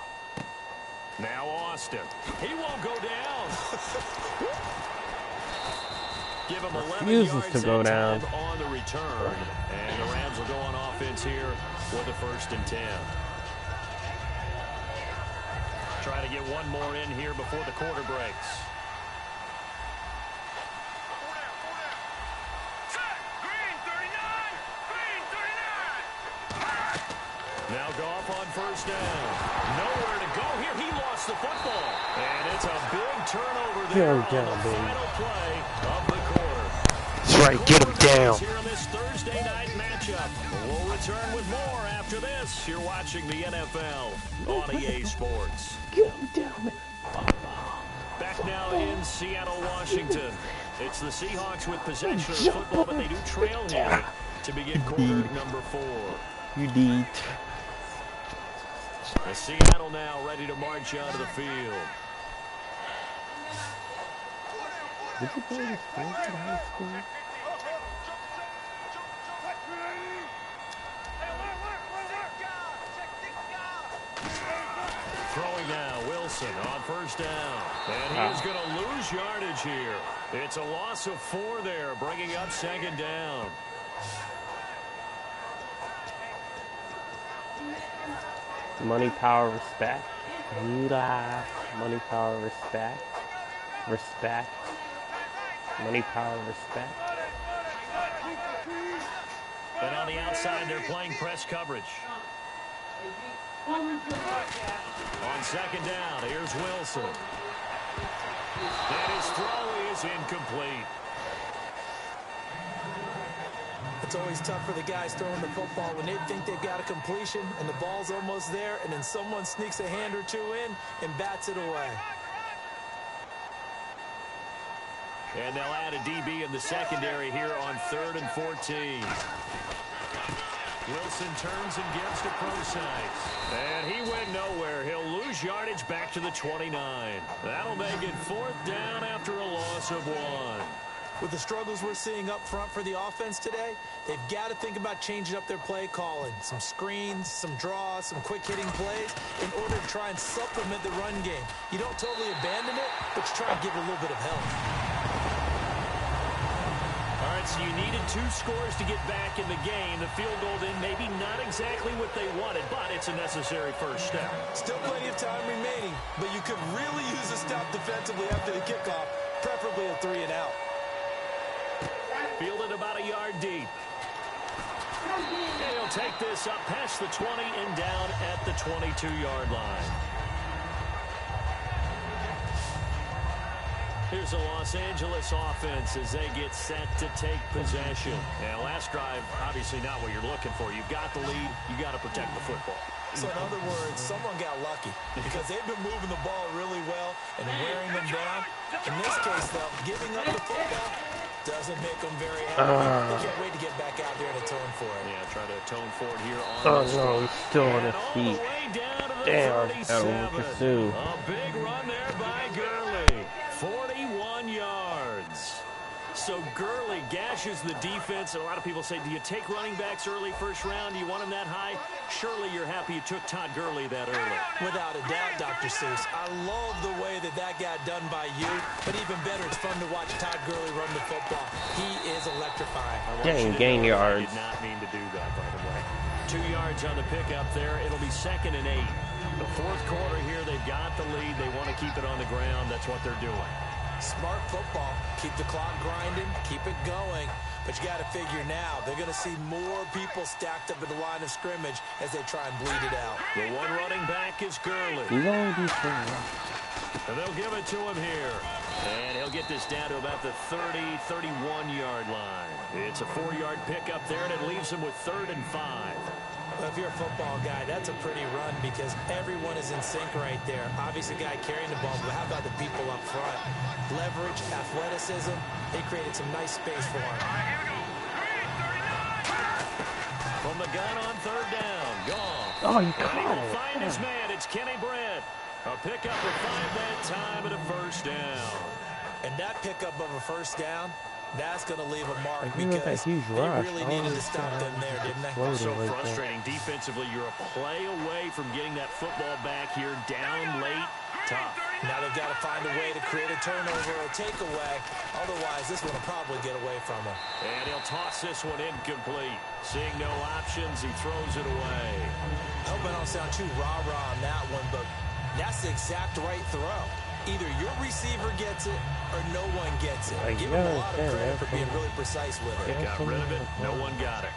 [SPEAKER 3] Now Austin. He won't go down. Give him 11 yards
[SPEAKER 1] to go down
[SPEAKER 3] on the return. And the Rams will go on offense here with a 1st and 10. Try to get one more in here before the quarter breaks. Now Goff on first down. Nowhere to go here. He lost the football. And it's a big turnover there on the final play of the quarter.
[SPEAKER 1] That's right, get him down.
[SPEAKER 3] Here on this Thursday night matchup. We'll return with more after this. You're watching the NFL on EA Sports.
[SPEAKER 1] Get him down, man.
[SPEAKER 3] Back now in Seattle, Washington. It's the Seahawks with possession of the football, but they do trail here to begin quarter number 4.
[SPEAKER 1] You did.
[SPEAKER 3] The Seattle now ready to march onto the field.
[SPEAKER 1] Did you play this game in high school?
[SPEAKER 3] Throwing now, Wilson on first down. And he is going to lose yardage here. It's a loss of 4 there, bringing up second down.
[SPEAKER 1] Money, power, respect. Money, power, respect. Respect. Money, power, respect.
[SPEAKER 3] And on the outside, they're playing press coverage. On second down, here's Wilson. And his throw is incomplete.
[SPEAKER 4] It's always tough for the guys throwing the football when they think they've got a completion and the ball's almost there, and then someone sneaks a hand or two in and bats it away.
[SPEAKER 3] And they'll add a DB in the secondary here on 3rd and 14. Wilson turns and gives to Prosise. And he went nowhere. He'll lose yardage back to the 29. That'll make it 4th down after a loss of 1.
[SPEAKER 4] With the struggles we're seeing up front for the offense today, they've got to think about changing up their play calling. Some screens, some draws, some quick-hitting plays in order to try and supplement the run game. You don't totally abandon it, but you try and give it a little bit of help.
[SPEAKER 3] All right, so you needed 2 scores to get back in the game. The field goal then maybe not exactly what they wanted, but it's a necessary first step.
[SPEAKER 4] Still plenty of time remaining, but you could really use a stop defensively after the kickoff, preferably a 3-and-out.
[SPEAKER 3] Fielded about a yard deep. And he'll take this up past the 20 and down at the 22-yard line. Here's the Los Angeles offense as they get set to take possession. And last drive, obviously not what you're looking for. You've got the lead. You've got to protect the football.
[SPEAKER 4] So in other words, someone got lucky because they've been moving the ball really well and wearing them down. In this case, though, giving up the football doesn't make them very happy. They can't wait to get back out there and atone for it.
[SPEAKER 3] Yeah, try to atone for it here on
[SPEAKER 1] Oh no, he's still on his feet. Damn, that'll pursue.
[SPEAKER 3] A big run there by Gurley. 41 yards. So Gurley gashes the defense, and a lot of people say, do you take running backs early first round? Do you want them that high? Surely you're happy you took Todd Gurley that early.
[SPEAKER 4] Without a doubt, Dr. Seuss. I love the way that got done by you, but even better, it's fun to watch Todd Gurley run the football. He is electrifying.
[SPEAKER 1] Gain yards.
[SPEAKER 3] I did not mean to do that, by the way. 2 yards on the pickup there. It'll be 2nd and 8. The fourth quarter here, they've got the lead. They want to keep it on the ground. That's what they're doing.
[SPEAKER 4] Smart football. Keep the clock grinding. Keep it going. But you got to figure now, they're going to see more people stacked up at the line of scrimmage as they try and bleed it out.
[SPEAKER 3] The one running back is Gurley. And they'll give it to him here. And he'll get this down to about the 30, 31-yard line. It's a 4-yard pickup there, and it leaves him with 3rd and 5.
[SPEAKER 4] Well, if you're a football guy, that's a pretty run because everyone is in sync right there. Obviously, the guy carrying the ball, but how about the people up front? Leverage, athleticism, they created some nice space for him.
[SPEAKER 3] From the gun on 3rd down, Goff.
[SPEAKER 1] Oh, you
[SPEAKER 3] And he
[SPEAKER 1] caught
[SPEAKER 3] will
[SPEAKER 1] it.
[SPEAKER 3] find his man. It's Kenny Britt. A pickup of 5 that time and a 1st down.
[SPEAKER 4] And that pickup of a 1st down, that's going to leave a mark
[SPEAKER 1] Like, even with
[SPEAKER 4] because
[SPEAKER 1] that huge
[SPEAKER 4] they
[SPEAKER 1] rush,
[SPEAKER 4] really
[SPEAKER 1] all
[SPEAKER 4] needed
[SPEAKER 1] of
[SPEAKER 4] to
[SPEAKER 1] a
[SPEAKER 4] stop
[SPEAKER 1] sudden,
[SPEAKER 4] them there, didn't they?
[SPEAKER 1] exploded
[SPEAKER 3] So
[SPEAKER 1] like that.
[SPEAKER 3] frustrating defensively. You're a play away from getting that football back here, down late. Tough.
[SPEAKER 4] Now they've got to find a way to create a turnover or a takeaway. Otherwise, this one will probably get away from him.
[SPEAKER 3] And he'll toss this one incomplete. Seeing no options, he throws it away.
[SPEAKER 4] I hope I don't sound too rah-rah on that one, but that's the exact right throw. Either your receiver gets it or no one gets it.
[SPEAKER 1] Like,
[SPEAKER 4] Give him a
[SPEAKER 1] yeah,
[SPEAKER 4] lot of
[SPEAKER 1] yeah,
[SPEAKER 4] credit
[SPEAKER 1] yeah,
[SPEAKER 4] for being really precise with it.
[SPEAKER 3] They got rid of it. No one got it.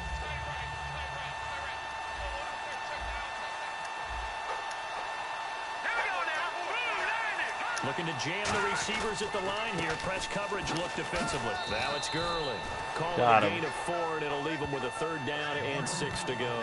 [SPEAKER 3] Looking to jam the receivers at the line here. Press coverage look defensively. Now it's Gurley. Call it a gain of 4, and it'll leave them with a 3rd down and 6 to go.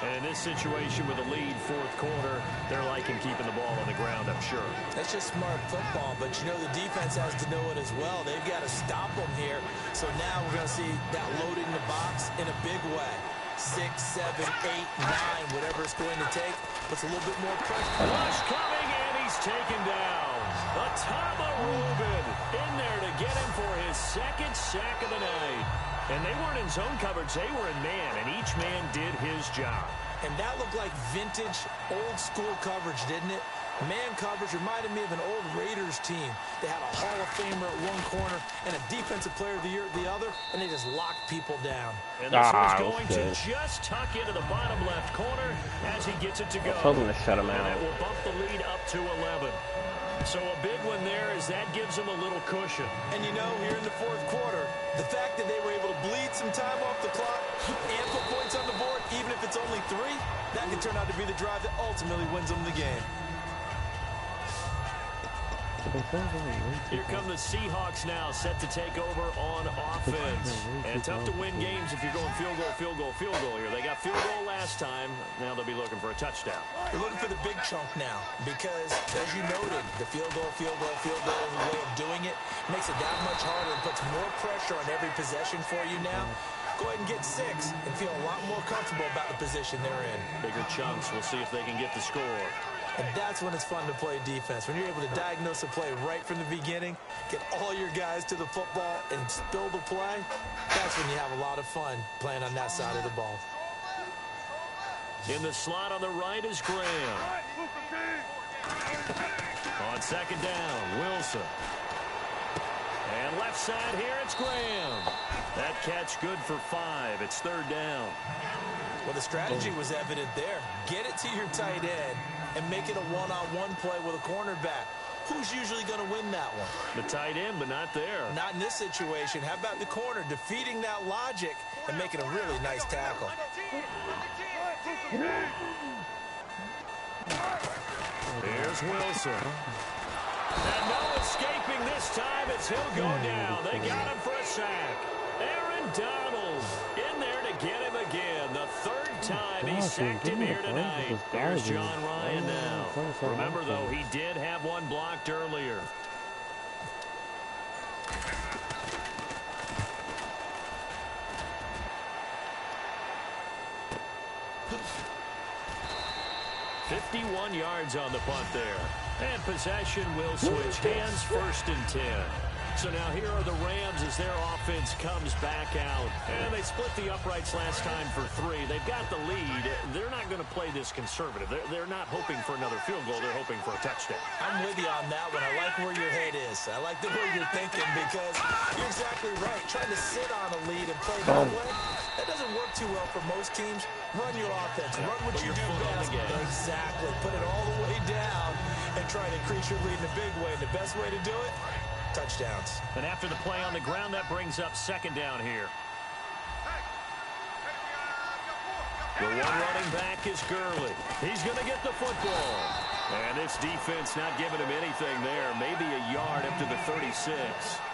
[SPEAKER 3] And in this situation with a lead, 4th quarter, they're liking keeping the ball on the ground, I'm sure.
[SPEAKER 4] That's just smart football, but you know the defense has to know it as well. They've got to stop them here. So now we're going to see that loading the box in a big way. 6, 7, 8, 9, whatever it's going to take. Puts a little bit more pressure.
[SPEAKER 3] Rush coming, and he's taken down. Atama Rubin in there to get him for his 2nd sack of the night. And they weren't in zone coverage. They were in man, and each man did his job.
[SPEAKER 4] And that looked like vintage, old-school coverage, didn't it? Man coverage reminded me of an old Raiders team. They had a Hall of Famer at one corner and a Defensive Player of the Year at the other, and they just locked people down.
[SPEAKER 3] And this one's going to just tuck into the bottom left corner as he gets it to go.
[SPEAKER 1] I told him to shut him
[SPEAKER 3] And
[SPEAKER 1] out.
[SPEAKER 3] that will bump the lead up to 11. So a big one there as that gives them a little cushion.
[SPEAKER 4] And you know, here in the 4th quarter, the fact that they were able to bleed some time off the clock and put points on the board, even if it's only 3, that can turn out to be the drive that ultimately wins them the game.
[SPEAKER 3] Here come the Seahawks now, set to take over on offense. And tough to win games if you're going field goal, field goal, field goal here. They got field goal last time. Now they'll be looking for a touchdown.
[SPEAKER 4] They're looking for the big chunk now because, as you noted, the field goal, field goal, field goal way of doing it makes it that much harder and puts more pressure on every possession for you now. Go ahead and get 6 and feel a lot more comfortable about the position they're in.
[SPEAKER 3] Bigger chunks. We'll see if they can get the score.
[SPEAKER 4] And that's when it's fun to play defense. When you're able to diagnose a play right from the beginning, get all your guys to the football and spill the play, that's when you have a lot of fun playing on that side of the ball.
[SPEAKER 3] In the slot on the right is Graham. On 2nd down, Wilson. And left side here, it's Graham. That catch good for 5. It's 3rd down.
[SPEAKER 4] Well, the strategy was evident there. Get it to your tight end and make it a one-on-one play with a cornerback. Who's usually going to win that one?
[SPEAKER 3] The tight end, but not there.
[SPEAKER 4] Not in this situation. How about the corner defeating that logic and making a really nice tackle?
[SPEAKER 3] Here's Wilson. And no escaping this time as he'll go down. They got him for a sack. Aaron Donald in there to get him again. The 3rd time he sacked him here tonight. Here's John Ryan now. Remember, though, he did have one blocked earlier. $51 yards on the punt there. And possession will switch hands, 1st and 10. So now here are the Rams as their offense comes back out. And they split the uprights last time for 3. They've got the lead. They're not going to play this conservative. They're not hoping for another field goal. They're hoping for a touchdown.
[SPEAKER 4] I'm with you on that one. I like where your head is. I like the way you're thinking because you're exactly right. Trying to sit on a lead and play that way, That doesn't work too well for most teams. Run your offense. Run what you do best. Exactly. Put it all the way down and try to increase your lead in a big way. And the best way to do it, touchdowns.
[SPEAKER 3] And after the play on the ground, that brings up second down here. The one running back is Gurley. He's going to get the football. And this defense not giving him anything there. Maybe a yard up to the 36.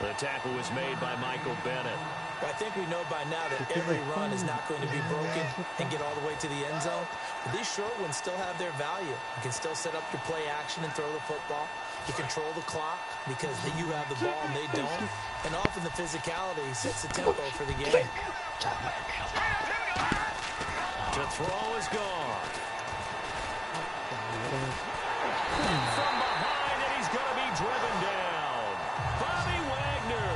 [SPEAKER 3] The tackle was made by Michael Bennett.
[SPEAKER 4] I think we know by now that every run is not going to be broken and get all the way to the end zone. But these short ones still have their value. You can still set up your play action and throw the football. You control the clock because you have the ball and they don't. And often the physicality sets the tempo for the game.
[SPEAKER 3] To throw is gone. From behind, and he's going to be driven down. Bobby Wagner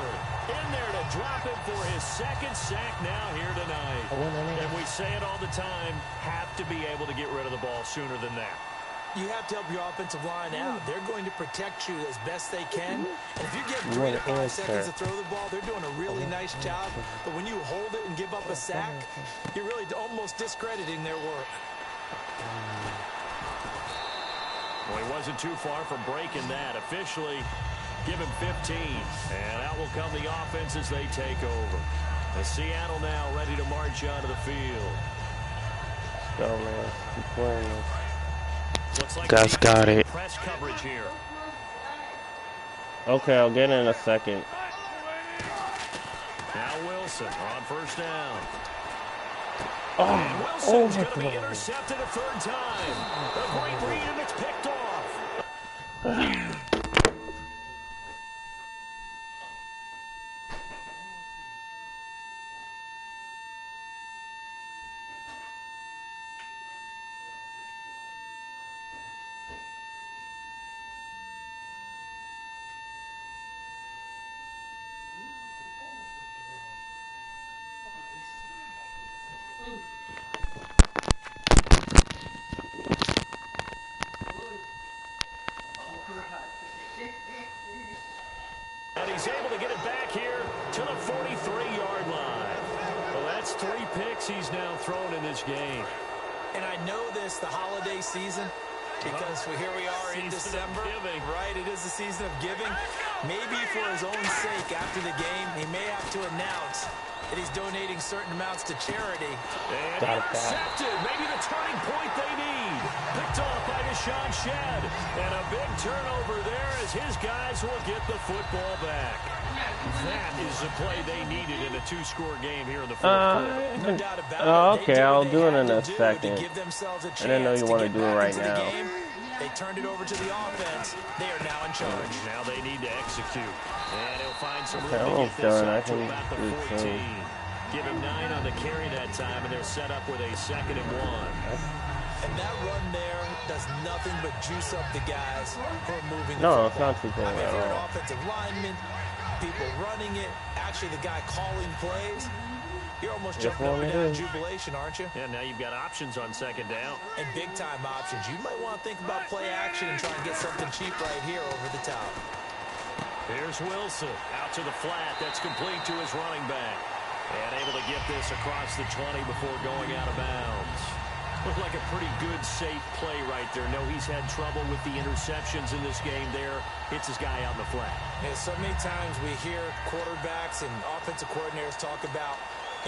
[SPEAKER 3] in there to drop him for his second sack now here tonight. And we say it all the time, have to be able to get rid of the ball sooner than that.
[SPEAKER 4] You have to help your offensive line out. They're going to protect you as best they can. And if you get 3 to 5 seconds to throw the ball, they're doing a really nice job. But when you hold it and give up a sack, you're really almost discrediting their work.
[SPEAKER 3] Well, he wasn't too far from breaking that. Officially, give him 15. And out will come the offense as they take over. The Seattle now ready to march onto the field.
[SPEAKER 1] Go, man. Keep playing this.
[SPEAKER 3] Looks like
[SPEAKER 1] Guys got it.
[SPEAKER 3] Press coverage here.
[SPEAKER 1] Okay, I'll get in a second.
[SPEAKER 3] Now Wilson on first down.
[SPEAKER 1] Oh,
[SPEAKER 3] And Wilson's going to be intercepted a third time. A great read, and it's picked off. And he's able to get it back here to the 43-yard line. Well, that's 3 picks he's now thrown in this game.
[SPEAKER 4] And I know this, the holiday season, because here we are in December. Right, it is the season of giving. Maybe for his own sake, after the game, he may have to announce that he's donating certain amounts to charity.
[SPEAKER 3] And intercepted. Maybe the turning point they need. Picked off by Deshaun Shedd. And a big turnover there as his guys will get the football back. That is the play they needed in a 2-score game here in the fourth quarter.
[SPEAKER 4] No doubt about it.
[SPEAKER 1] Okay, I'll do it in a
[SPEAKER 4] To
[SPEAKER 1] second.
[SPEAKER 4] give themselves a chance
[SPEAKER 1] I didn't know you want to do it right
[SPEAKER 4] into the
[SPEAKER 1] now.
[SPEAKER 4] game. They turned it over to the offense. They are now in charge.
[SPEAKER 3] Now they need to execute. And he'll find some room
[SPEAKER 1] Okay,
[SPEAKER 3] to
[SPEAKER 1] almost
[SPEAKER 3] get this
[SPEAKER 1] done. I
[SPEAKER 3] up to
[SPEAKER 1] can
[SPEAKER 3] about the
[SPEAKER 1] do it
[SPEAKER 3] 14.
[SPEAKER 1] soon.
[SPEAKER 3] Give him 9 on the carry that time, and they're set up with a 2nd and 1.
[SPEAKER 4] And that run there does nothing but juice up the guys who are moving the
[SPEAKER 1] No, it's
[SPEAKER 4] football.
[SPEAKER 1] not too bad
[SPEAKER 4] I mean, if
[SPEAKER 1] at
[SPEAKER 4] you're an
[SPEAKER 1] all.
[SPEAKER 4] offensive lineman, people running it, actually the guy calling plays, you're almost jumping up and down in jubilation, aren't you?
[SPEAKER 3] Yeah, now you've got options on 2nd down.
[SPEAKER 4] And big-time options. You might want to think about play action and try and get something cheap right here over the top.
[SPEAKER 3] Here's Wilson out to the flat. That's complete to his running back. And able to get this across the 20 before going out of bounds. Looked like a pretty good, safe play right there. No, he's had trouble with the interceptions in this game there. Hits his guy out in the flat.
[SPEAKER 4] Yeah, so many times we hear quarterbacks and offensive coordinators talk about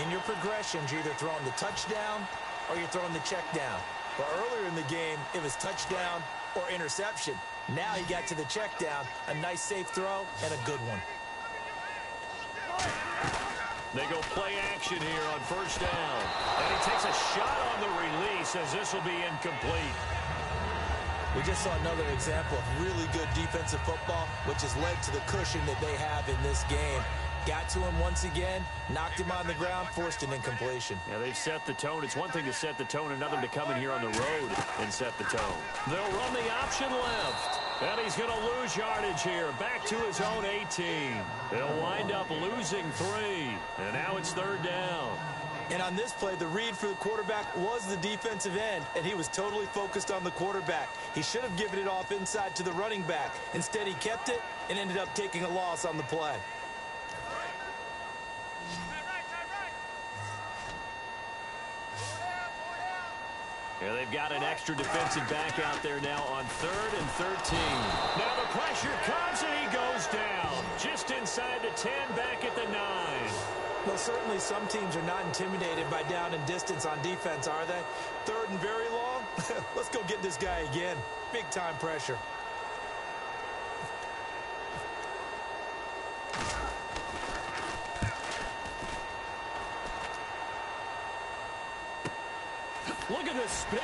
[SPEAKER 4] in your progressions, you're either throwing the touchdown or you're throwing the check down. But earlier in the game, it was touchdown or interception. Now he got to the check down, a nice safe throw, and a good one.
[SPEAKER 3] They go play action here on first down. And he takes a shot on the release as this will be incomplete.
[SPEAKER 4] We just saw another example of really good defensive football, which has led to the cushion that they have in this game. Got to him once again, knocked him on the ground, forced an incompletion.
[SPEAKER 3] Yeah, they've set the tone. It's one thing to set the tone, another to come in here on the road and set the tone. They'll run the option left. And he's going to lose yardage here. Back to his own 18. They'll wind up losing 3. And now it's 3rd down.
[SPEAKER 4] And on this play, the read for the quarterback was the defensive end, and he was totally focused on the quarterback. He should have given it off inside to the running back. Instead, he kept it and ended up taking a loss on the play.
[SPEAKER 3] Yeah, they've got an extra defensive back out there now on 3rd and 13. Now the pressure comes, and he goes down. Just inside the 10, back at the 9.
[SPEAKER 4] Well, certainly some teams are not intimidated by down and distance on defense, are they? 3rd and very long? Let's go get this guy again. Big-time pressure.
[SPEAKER 3] Look at the spin.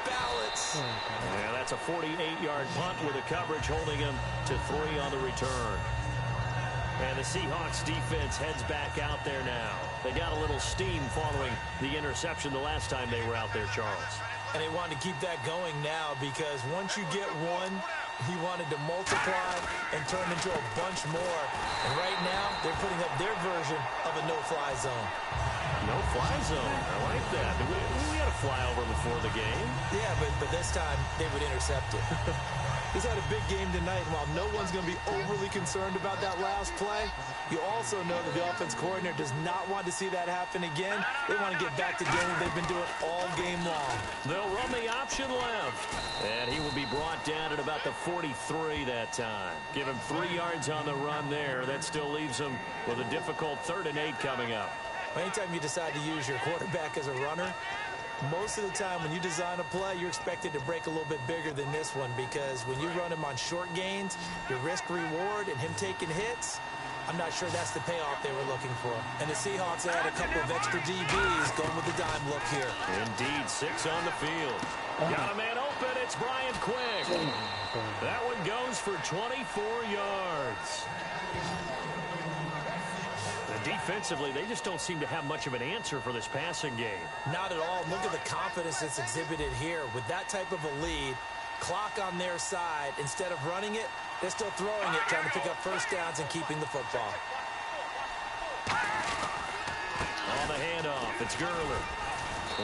[SPEAKER 4] Balance.
[SPEAKER 3] Yeah, that's a 48-yard punt with the coverage holding him to 3 on the return. And the Seahawks defense heads back out there now. They got a little steam following the interception the last time they were out there, Charles.
[SPEAKER 4] And they wanted to keep that going now because once you get one, he wanted to multiply and turn into a bunch more. And right now, they're putting up their version of a no-fly zone.
[SPEAKER 3] No-fly zone. I like that. We had a flyover before the game.
[SPEAKER 4] Yeah, but this time they would intercept it. He's had a big game tonight, and while no one's going to be overly concerned about that last play, you also know that the offense coordinator does not want to see that happen again. They want to get back to doing what they've been doing all game long.
[SPEAKER 3] They'll run the option left, and he will be brought down at about the 43 that time. Give him 3 yards on the run there. That still leaves him with a difficult 3rd and 8 coming up.
[SPEAKER 4] Anytime you decide to use your quarterback as a runner, most of the time when you design a play, you're expected to break a little bit bigger than this one because when you run him on short gains, your risk-reward and him taking hits, I'm not sure that's the payoff they were looking for. And the Seahawks add a couple of extra DBs going with the dime look here.
[SPEAKER 3] Indeed, 6 on the field. Got a man open. It's Brian Quick. That one goes for 24 yards. Defensively, they just don't seem to have much of an answer for this passing game.
[SPEAKER 4] Not at all. Look at the confidence that's exhibited here. With that type of a lead, clock on their side, instead of running it, they're still throwing it, trying to pick up first downs and keeping the football.
[SPEAKER 3] On the handoff, it's Gurley.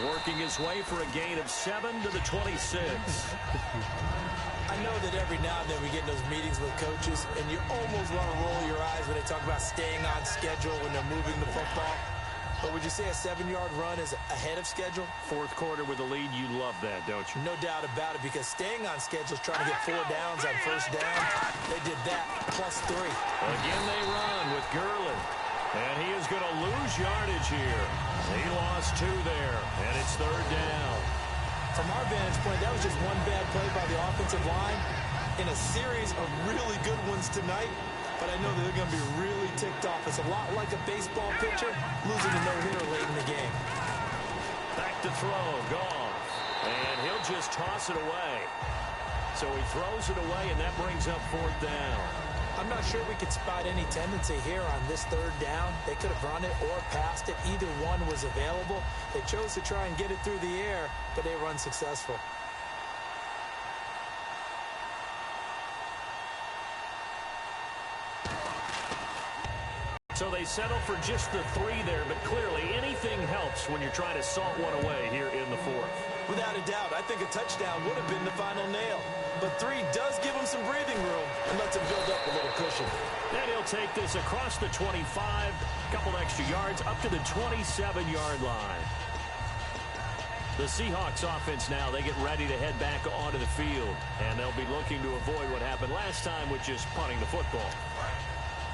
[SPEAKER 3] Working his way for a gain of 7 to the 26.
[SPEAKER 4] I know that every now and then we get in those meetings with coaches, and you almost want to roll your eyes when they talk about staying on schedule when they're moving the football. But would you say a 7-yard run is ahead of schedule?
[SPEAKER 3] 4th quarter with a lead, you love that, don't you?
[SPEAKER 4] No doubt about it, because staying on schedule is trying to get 4 downs on first down. They did that, plus 3.
[SPEAKER 3] Again, they run with Gurley. And he is going to lose yardage here. He lost 2 there, and it's 3rd down.
[SPEAKER 4] From our vantage point, that was just one bad play by the offensive line in a series of really good ones tonight. But I know that they're going to be really ticked off. It's a lot like a baseball pitcher losing a no-hitter late in the game.
[SPEAKER 3] Back to throw, Goff. And he'll just toss it away. So he throws it away, and that brings up 4th down.
[SPEAKER 4] I'm not sure we could spot any tendency here on this 3rd down. They could have run it or passed it. Either one was available. They chose to try and get it through the air, but they were unsuccessful.
[SPEAKER 3] So they settle for just the 3 there, but clearly anything helps when you're trying to salt one away here in the 4th.
[SPEAKER 4] Without a doubt, I think a touchdown would have been the final nail. But 3 does give him some breathing room and lets him build up a little cushion.
[SPEAKER 3] And he'll take this across the 25, a couple extra yards, up to the 27-yard line. The Seahawks offense now, they get ready to head back onto the field. And they'll be looking to avoid what happened last time, which is punting the football.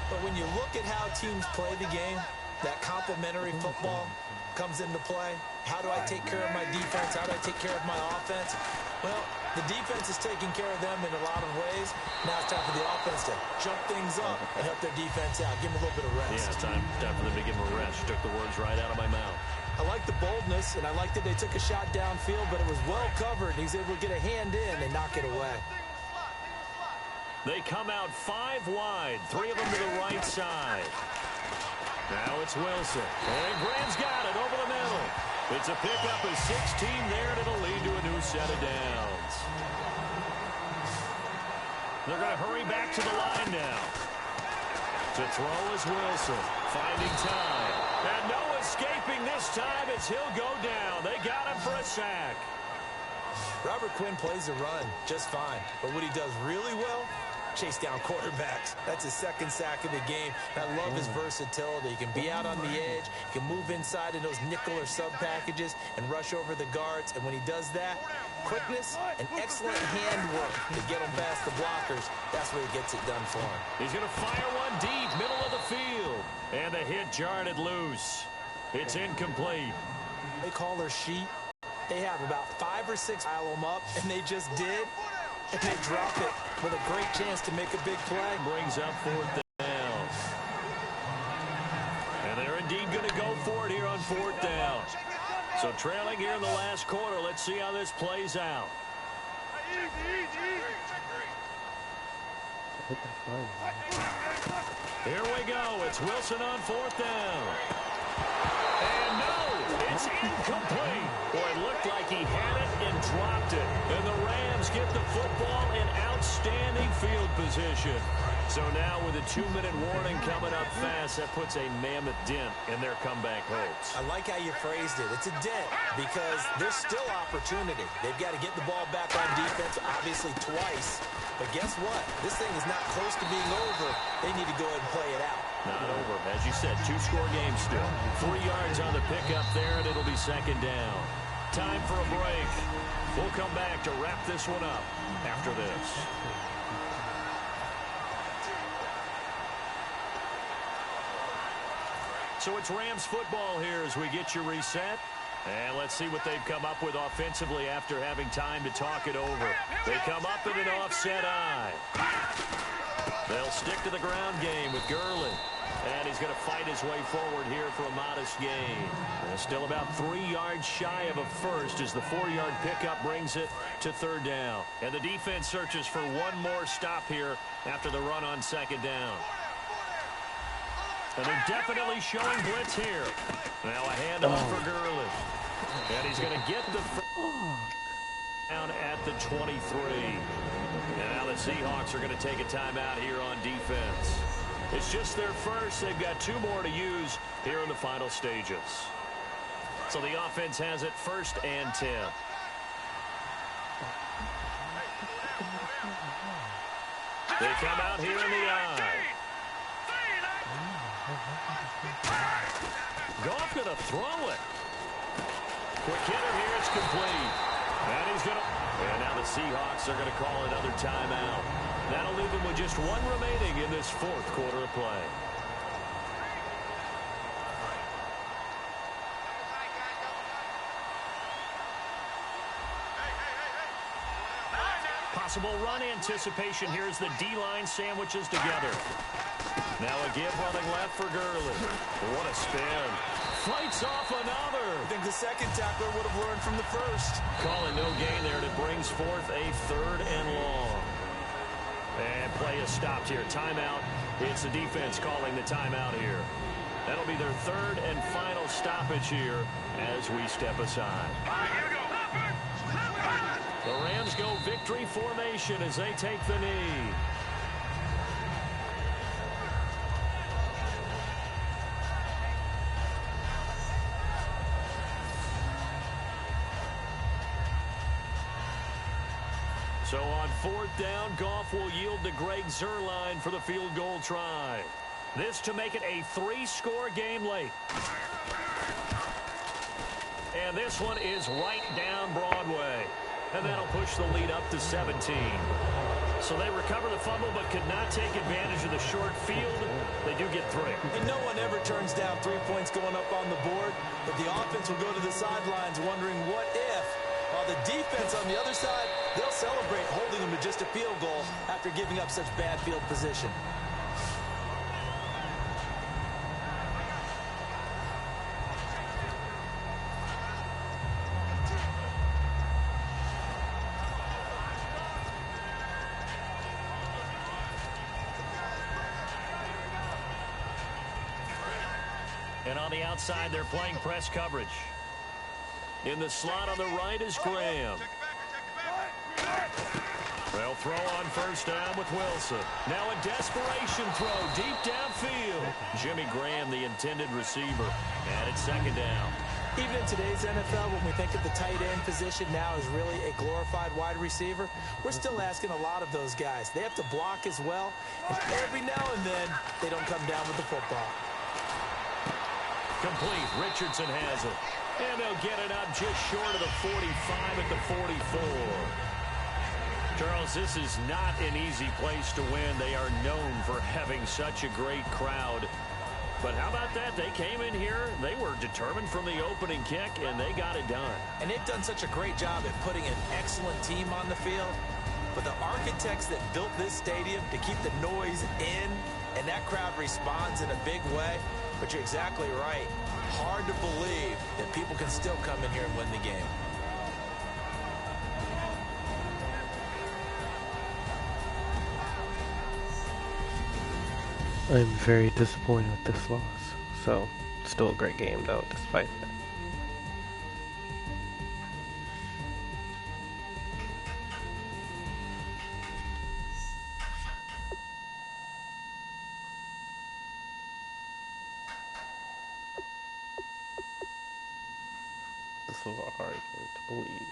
[SPEAKER 4] But when you look at how teams play the game, that complementary football comes into play. How do I take care of my defense? How do I take care of my offense? Well, the defense is taking care of them in a lot of ways. Now it's time for the offense to jump things up and help their defense out. Give them a little bit of rest.
[SPEAKER 3] Yeah, it's time for them to give them a rest. You took the words right out of my mouth.
[SPEAKER 4] I like the boldness, and I like that they took a shot downfield, but it was well covered. He was able to get a hand in and knock it away.
[SPEAKER 3] They come out 5 wide, 3 of them to the right side. Now it's Wilson. And Graham's got it over the middle. It's a pickup of 16 there, and it'll lead to a new set of downs. They're going to hurry back to the line now. To throw is Wilson, finding time. And no escaping this time as he'll go down. They got him for a sack.
[SPEAKER 4] Robert Quinn plays the run just fine. But what he does really well chase down quarterbacks. That's his second sack of the game. I love his versatility. He can be out on the edge. He can move inside in those nickel or sub packages and rush over the guards. And when he does that, quickness and excellent handwork to get him past the blockers. That's where he gets it done for him.
[SPEAKER 3] He's going to fire one deep, middle of the field. And the hit jarred it loose. It's incomplete.
[SPEAKER 4] They call their sheet. They have about 5 or 6 pile them up, and they just did. And they drop it with a great chance to make a big play.
[SPEAKER 3] Brings up 4th down. And they're indeed going to go for it here on 4th down. So trailing here in the last quarter. Let's see how this plays out. Here we go. It's Wilson on 4th down. And no, it's incomplete. Boy, it looked like he had it and dropped it. And the Rams get the football in outstanding field position. So now with a 2-minute warning coming up fast, that puts a mammoth dent in their comeback hopes.
[SPEAKER 4] I like how you phrased it. It's a dent because there's still opportunity. They've got to get the ball back on defense, obviously twice. But guess what? This thing is not close to being over. They need to go ahead and play it out.
[SPEAKER 3] Not over. As you said, 2-score game still. 3 yards on the pickup there, and it'll be 2nd down. Time for a break. We'll come back to wrap this one up after this. So it's Rams football here as we get you reset. And let's see what they've come up with offensively after having time to talk it over. They come up in an offset eye. They'll stick to the ground game with Gurley. And he's going to fight his way forward here for a modest gain. And still about 3 yards shy of a first as the 4-yard pickup brings it to 3rd down. And the defense searches for one more stop here after the run on 2nd down. And they're definitely showing blitz here. Now a handoff for Gurley. And he's going to get the down at the 23. And now the Seahawks are going to take a timeout here on defense. It's just their first. They've got 2 more to use here in the final stages. So the offense has it 1st and 10. They come out here in the eye. Goff going to throw it. Quick hitter here. It's complete. And he's going to... And now the Seahawks are going to call another timeout. That'll leave them with just 1 remaining in this 4th quarter of play. Possible run anticipation here as the D-line sandwiches together. Now a give running left for Gurley. What a spin. Fights off another.
[SPEAKER 4] I think the second tackler would have learned from the first.
[SPEAKER 3] Calling no gain there, and it brings forth a 3rd and long. And play is stopped here. Timeout. It's the defense calling the timeout here. That'll be their 3rd and final stoppage here as we step aside. The Rams go victory formation as they take the knee. So on 4th down, Goff will yield to Greg Zuerlein for the field goal try. This to make it a 3-score game late. And this one is right down Broadway. And that'll push the lead up to 17. So they recover the fumble but could not take advantage of the short field. They do get 3.
[SPEAKER 4] And no one ever turns down 3 points going up on the board. But the offense will go to the sidelines wondering what if. While the defense on the other side, they'll celebrate holding them to just a field goal after giving up such bad field position.
[SPEAKER 3] And on the outside, they're playing press coverage. In the slot on the right is Graham. They'll throw on 1st down with Wilson. Now a desperation throw deep downfield. Jimmy Graham, the intended receiver. And it's 2nd down.
[SPEAKER 4] Even in today's NFL, when we think of the tight end position now as really a glorified wide receiver, we're still asking a lot of those guys. They have to block as well, and every now and then, they don't come down with the football.
[SPEAKER 3] Complete. Richardson has it. And they'll get it up just short of the 45 at the 44. Charles, this is not an easy place to win. They are known for having such a great crowd. But how about that? They came in here, they were determined from the opening kick, and they got it done.
[SPEAKER 4] And they've done such a great job at putting an excellent team on the field. But the architects that built this stadium to keep the noise in, and that crowd responds in a big way. But you're exactly right. Hard to believe that people can still come in here and win the game.
[SPEAKER 1] I'm very disappointed with this loss. So, still a great game though, despite that. This was a hard game to believe.